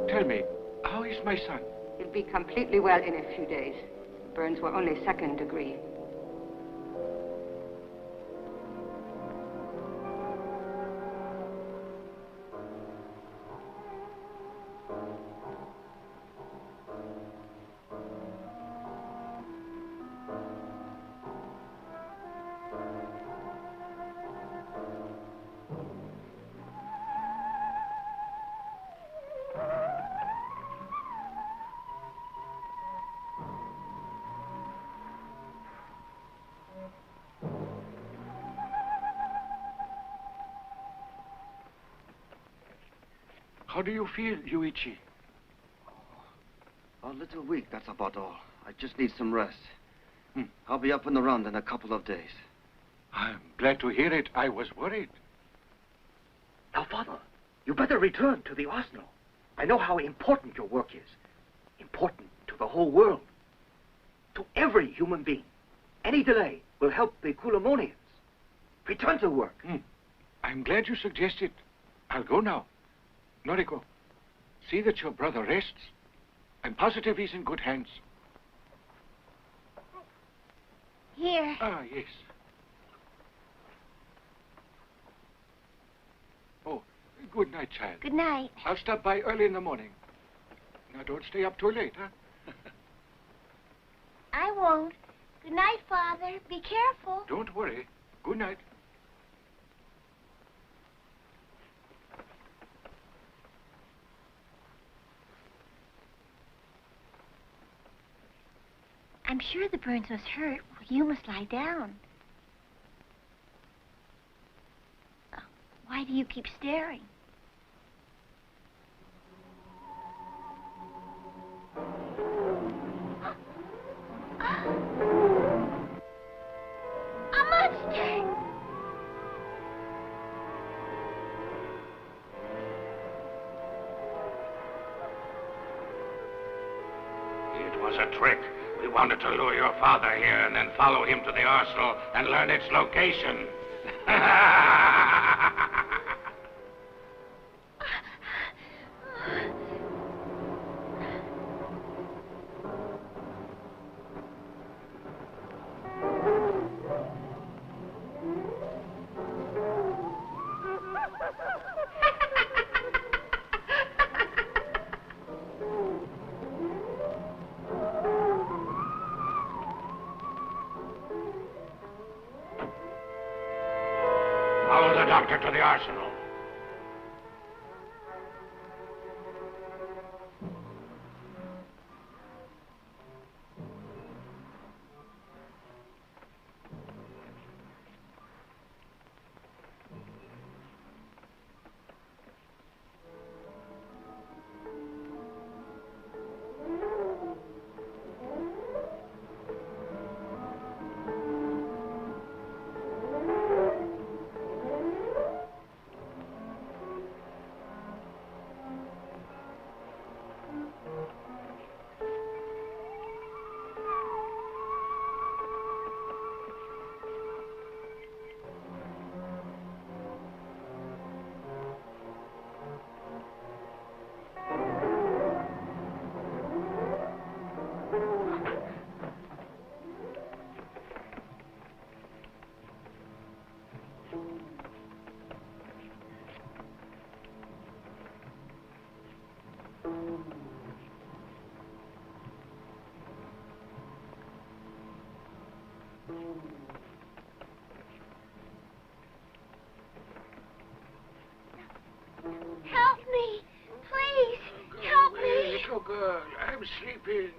Tell me, how is my son? He'll be completely well in a few days. The burns were only second degree. How do you feel, Yuichi? A little weak, that's about all. I just need some rest. I'll be up and around in a couple of days. I'm glad to hear it. I was worried. Now, Father, you better return to the arsenal. I know how important your work is. Important to the whole world. To every human being. Any delay will help the Kulamonians. Return to work. I'm glad you suggested. I'll go now. Noriko, see that your brother rests. I'm positive he's in good hands. Here. Ah, yes. Oh, good night, child. Good night. I'll stop by early in the morning. Now, don't stay up too late, huh? I won't. Good night, Father. Be careful. Don't worry. Good night. I'm sure the burns must hurt. You must lie down. Why do you keep staring? A monster! It was a trick. We wanted to lure your father here and then follow him to the arsenal and learn its location. Follow the doctor to the arsenal. Help me! Please! Help me! Little girl, I'm sleeping.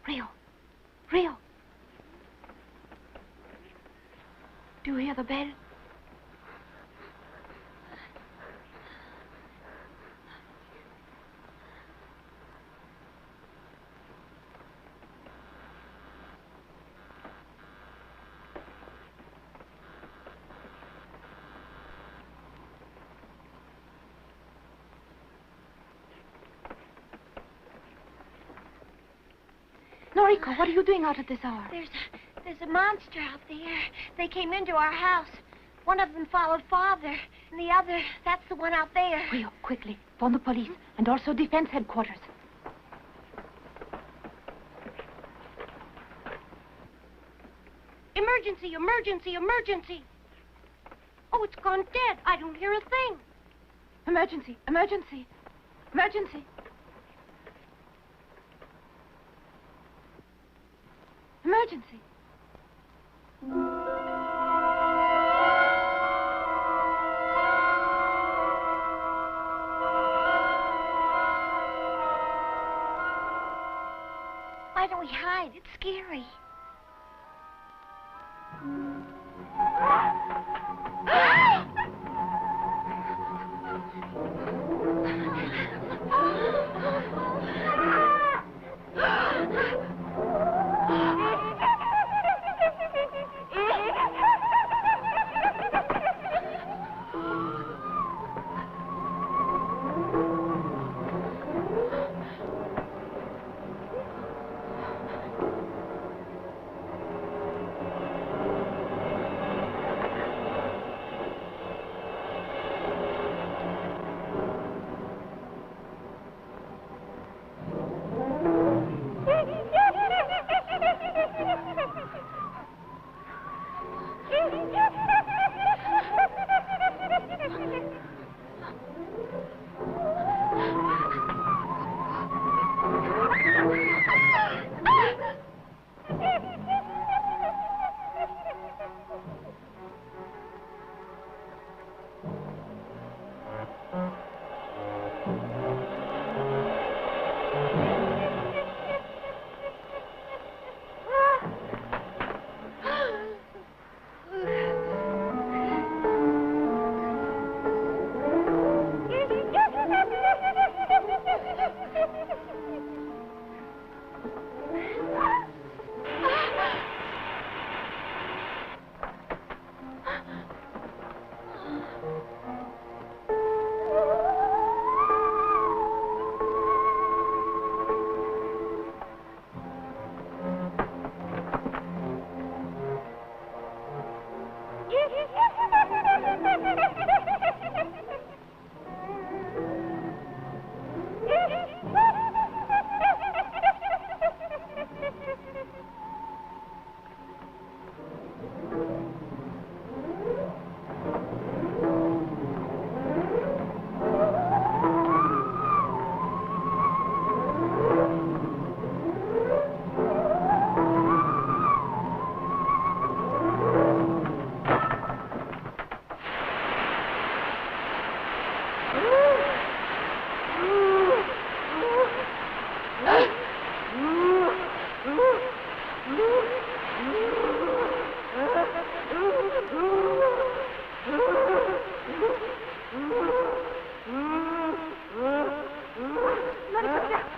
Rio. Rio. Do you hear the bell? Noriko, what are you doing out at this hour? There's a monster out there. They came into our house. One of them followed Father, and the other, that's the one out there. Rio, quickly, phone the police, and also defense headquarters. Emergency, emergency, emergency. Oh, it's gone dead. I don't hear a thing. Emergency, emergency, emergency. Emergency. Why don't we hide? It's scary.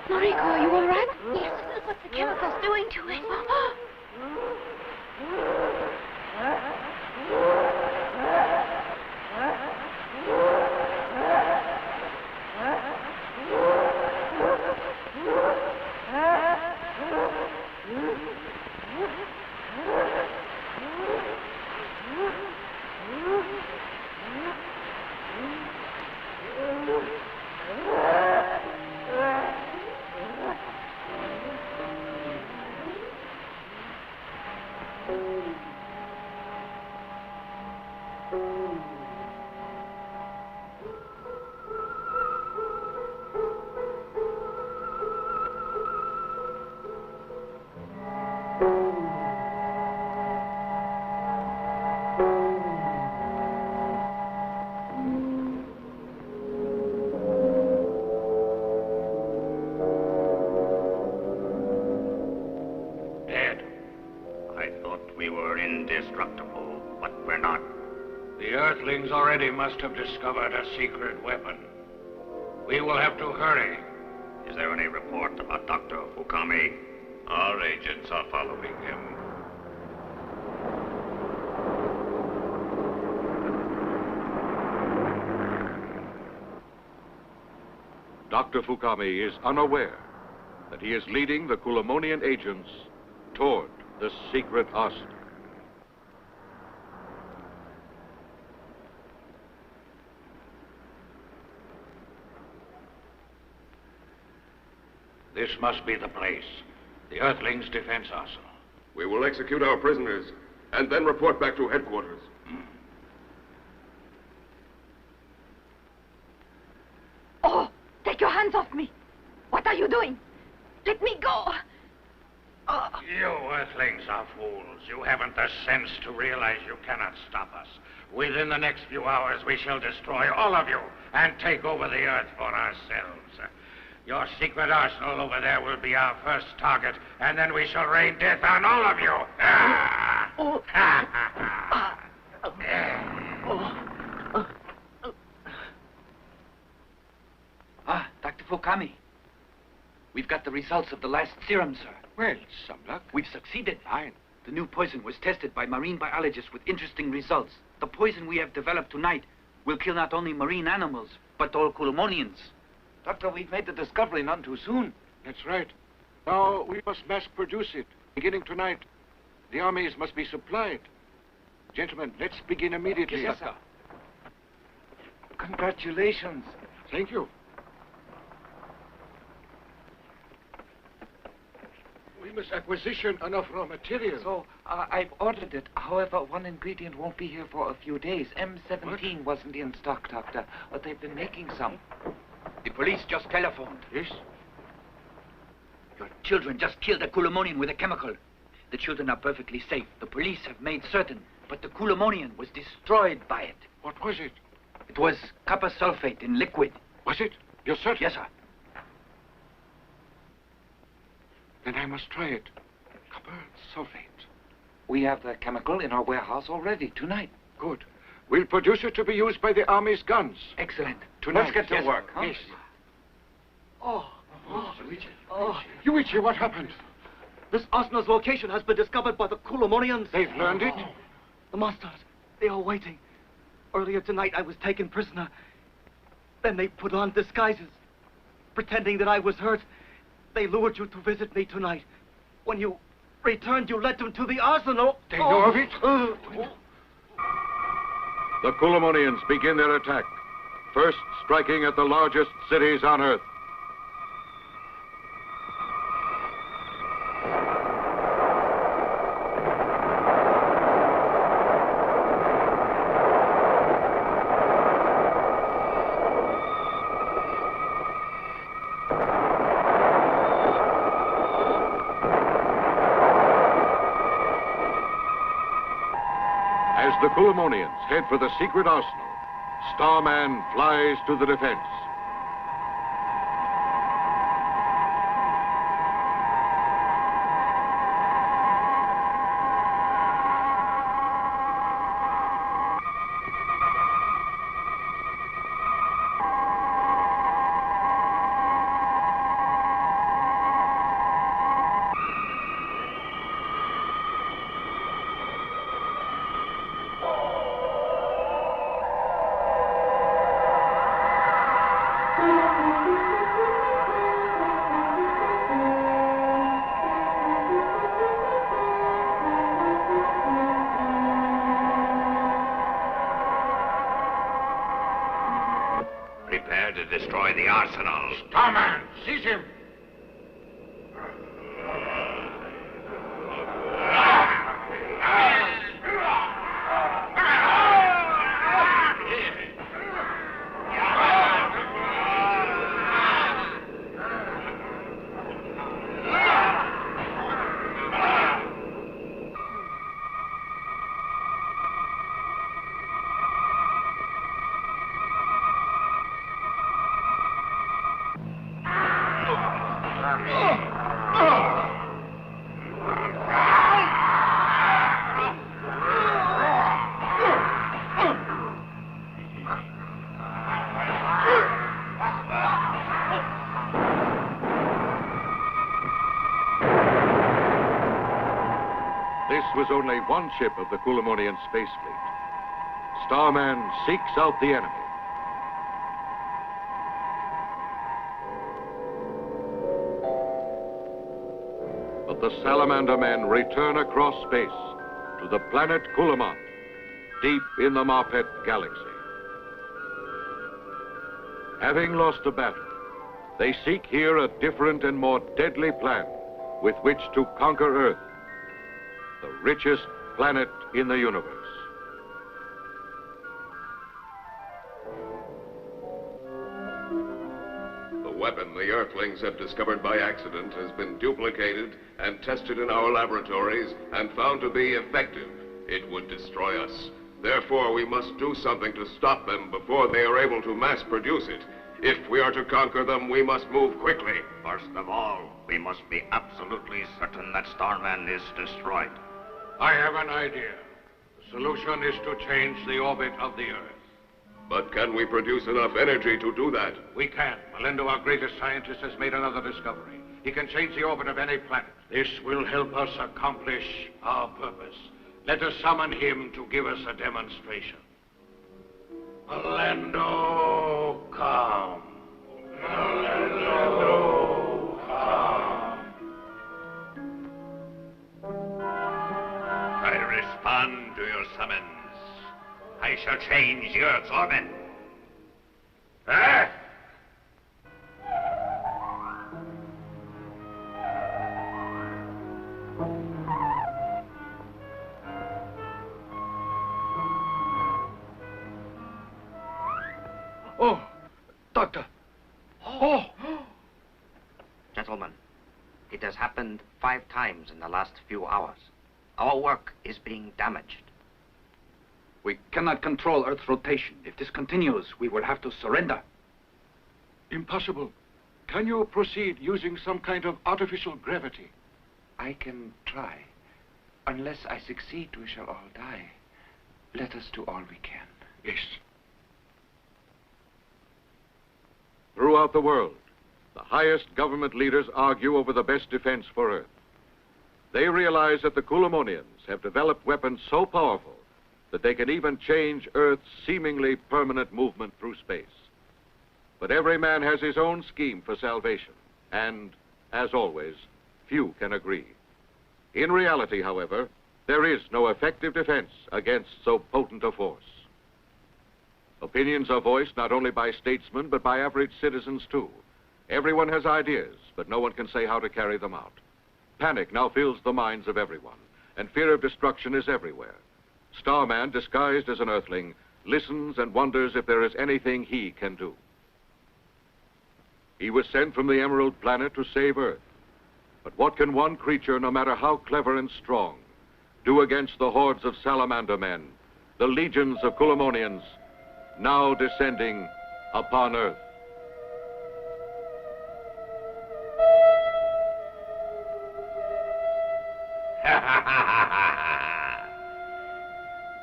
Noriko, are you all right? Yes, look what the chemical's doing to it. we were indestructible, but we're not. The Earthlings already must have discovered a secret weapon. We will have to hurry. Is there any report about Dr. Fukami? Our agents are following him. Dr. Fukami is unaware that he is leading the Kulamonian agents toward the secret arsenal. This must be the place. The Earthlings' defense arsenal. We will execute our prisoners and then report back to headquarters. Oh, take your hands off me. What are you doing? Let me go. Oh. You Earthlings are fools. You haven't the sense to realize you cannot stop us. Within the next few hours, we shall destroy all of you and take over the Earth for ourselves. Your secret arsenal over there will be our first target, and then we shall rain death on all of you. Dr. Fukami. We've got the results of the last serum, sir. Well, some luck. We've succeeded. Fine. The new poison was tested by marine biologists with interesting results. The poison we have developed tonight will kill not only marine animals, but all Kulamonians. Doctor, we've made the discovery none too soon. That's right. Now we must mass produce it, beginning tonight. The armies must be supplied. Gentlemen, let's begin immediately. Yes, sir. Congratulations. Thank you. We must acquisition enough raw material. So, I've ordered it. However, one ingredient won't be here for a few days. M17 wasn't in stock, Doctor. But they've been making some. The police just telephoned. Yes? Your children just killed a Kulamonian with a chemical. The children are perfectly safe. The police have made certain. But the Kulamonian was destroyed by it. What was it? It was copper sulfate in liquid. Was it? You're certain? Yes, sir. Then I must try it. Copper sulfate. We have the chemical in our warehouse already tonight. Good. We'll produce it to be used by the army's guns. Excellent. Tonight. Let's get to work. Huh? Yes. Oh. Yuichi, what happened? This arsenal's location has been discovered by the Kulamonians. They've learned it? The monsters, they are waiting. Earlier tonight, I was taken prisoner. Then they put on disguises. Pretending that I was hurt, they lured you to visit me tonight. When you returned, you led them to the arsenal. They know of it? The Kulamonians begin their attack, first striking at the largest cities on Earth. As the Kulamonians head for the secret arsenal, Starman flies to the defense. Prepare to destroy the arsenal. Starman, seize him! this was only one ship of the Kulamonian space fleet. Starman seeks out the enemy. But the Salamander men return across space to the planet Kulamon, deep in the Marpet galaxy. Having lost a battle, they seek here a different and more deadly plan with which to conquer Earth, the richest planet in the universe. The weapon the Earthlings have discovered by accident has been duplicated and tested in our laboratories and found to be effective. It would destroy us. Therefore, we must do something to stop them before they are able to mass produce it. If we are to conquer them, we must move quickly. First of all, we must be absolutely certain that Starman is destroyed. I have an idea. The solution is to change the orbit of the Earth. But can we produce enough energy to do that? We can. Melendo, our greatest scientist, has made another discovery. He can change the orbit of any planet. This will help us accomplish our purpose. Let us summon him to give us a demonstration. Melendo, come. Melendo, come. I respond to your summons. I shall change the Earth's orbit. Ah! Oh, Doctor. Oh. Gentlemen, it has happened 5 times in the last few hours. Our work is being damaged. We cannot control Earth's rotation. If this continues, we will have to surrender. Impossible. Can you proceed using some kind of artificial gravity? I can try. Unless I succeed, we shall all die. Let us do all we can. Yes. Throughout the world, the highest government leaders argue over the best defense for Earth. They realize that the Kulamonians have developed weapons so powerful that they can even change Earth's seemingly permanent movement through space. But every man has his own scheme for salvation, and, as always, few can agree. In reality, however, there is no effective defense against so potent a force. Opinions are voiced not only by statesmen, but by average citizens, too. Everyone has ideas, but no one can say how to carry them out. Panic now fills the minds of everyone, and fear of destruction is everywhere. Starman, disguised as an Earthling, listens and wonders if there is anything he can do. He was sent from the Emerald Planet to save Earth. But what can one creature, no matter how clever and strong, do against the hordes of salamander men, the legions of Kulamonians, now descending upon Earth?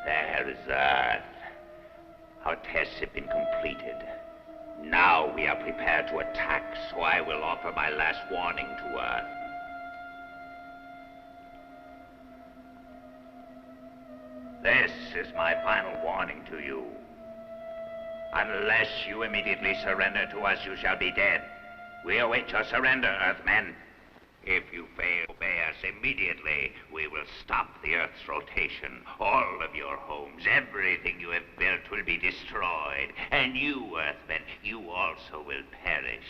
There is Earth. Our tests have been completed. Now we are prepared to attack, so I will offer my last warning to Earth. This is my final warning to you. Unless you immediately surrender to us, you shall be dead. We await your surrender, Earthmen. If you fail to obey us immediately, we will stop the Earth's rotation. All of your homes, everything you have built will be destroyed. And you, Earthmen, you also will perish.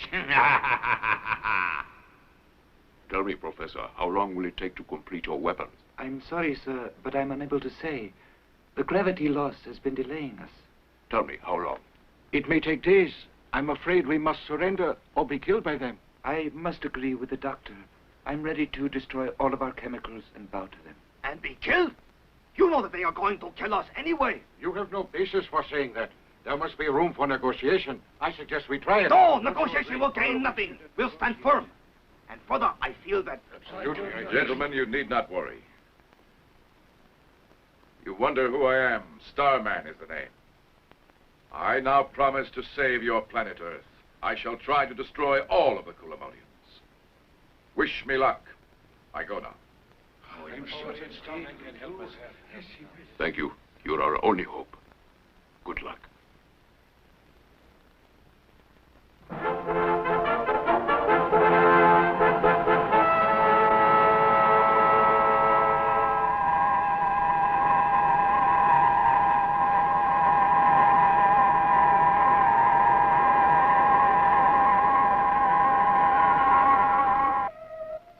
Tell me, Professor, how long will it take to complete your weapons? I'm sorry, sir, but I'm unable to say. The gravity loss has been delaying us. Tell me, how long? It may take days. I'm afraid we must surrender or be killed by them. I must agree with the doctor. I'm ready to destroy all of our chemicals and bow to them. And be killed? You know that they are going to kill us anyway. You have no basis for saying that. There must be room for negotiation. I suggest we try it. No, negotiation will gain nothing. We'll stand firm. And further, I feel that... Absolutely. Gentlemen, you need not worry. You wonder who I am. Starman is the name. I now promise to save your planet Earth. I shall try to destroy all of the Kulamonians. Wish me luck. I go now. Oh, I'm sure Starman can help us. Thank you. You're our only hope. Good luck.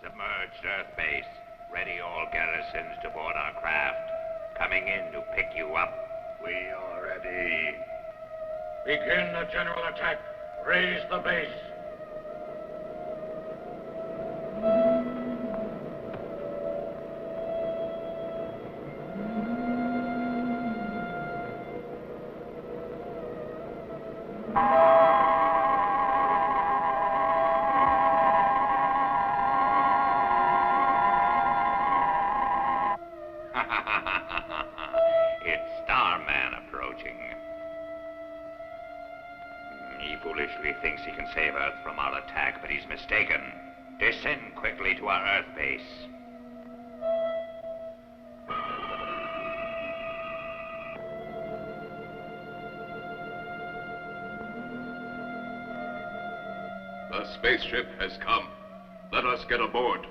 Submerged Earth base. Ready all garrisons to board our craft. Coming in to pick you up. We are ready. Begin the general attack. Raise the base. It's Starman approaching. He foolishly thinks he can save Earth from our attack, but he's mistaken. Descend quickly to our Earth base. The spaceship has come. Let us get aboard.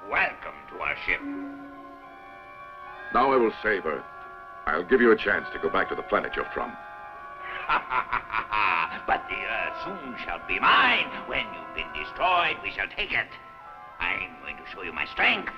Welcome to our ship. Now I will save Earth. I'll give you a chance to go back to the planet you're from. But the Earth soon shall be mine. When you've been destroyed, we shall take it. I'm going to show you my strength.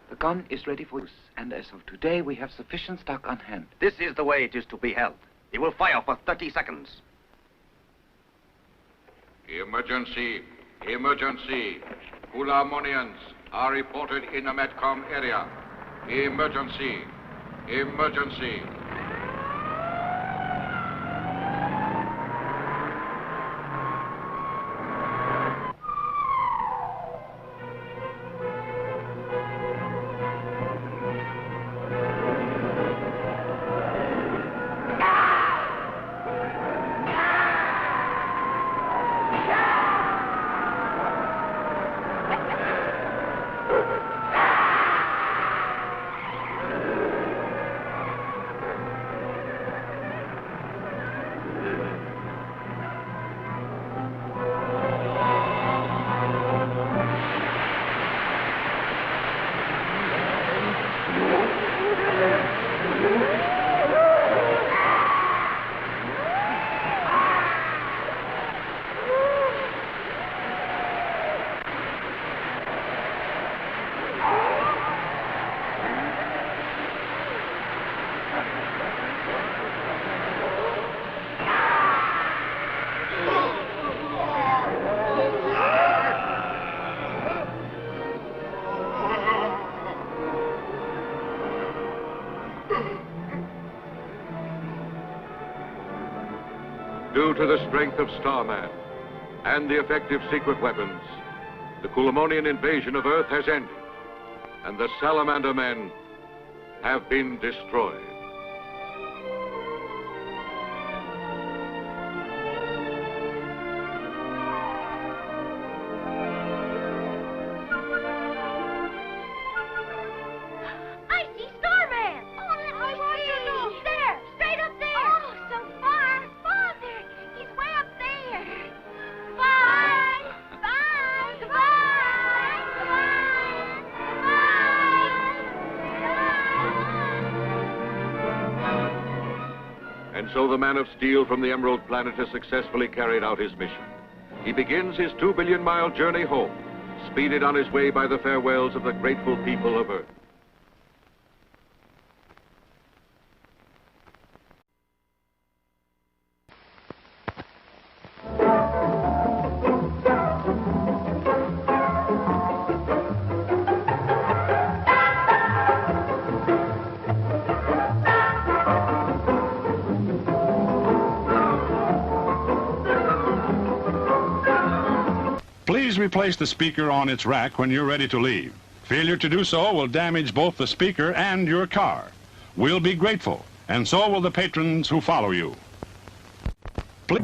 The gun is ready for use, and as of today, we have sufficient stock on hand. This is the way it is to be held. He will fire for 30 seconds. Emergency! Emergency! Philharmonians are reported in the Metcom area. Emergency! Emergency! Due to the strength of Starman and the effective secret weapons, the Kulamonian invasion of Earth has ended, and the Salamander men have been destroyed. I see Starman! Oh, I want to know. There, straight up there. Oh, so far. Father, he's way up there. Bye. Bye. Goodbye. Goodbye. And so the Man of Steel from the Emerald Planet has successfully carried out his mission. He begins his 2-billion-mile journey home, speeded on his way by the farewells of the grateful people of Earth. Please replace the speaker on its rack when you're ready to leave. Failure to do so will damage both the speaker and your car. We'll be grateful, and so will the patrons who follow you. Please.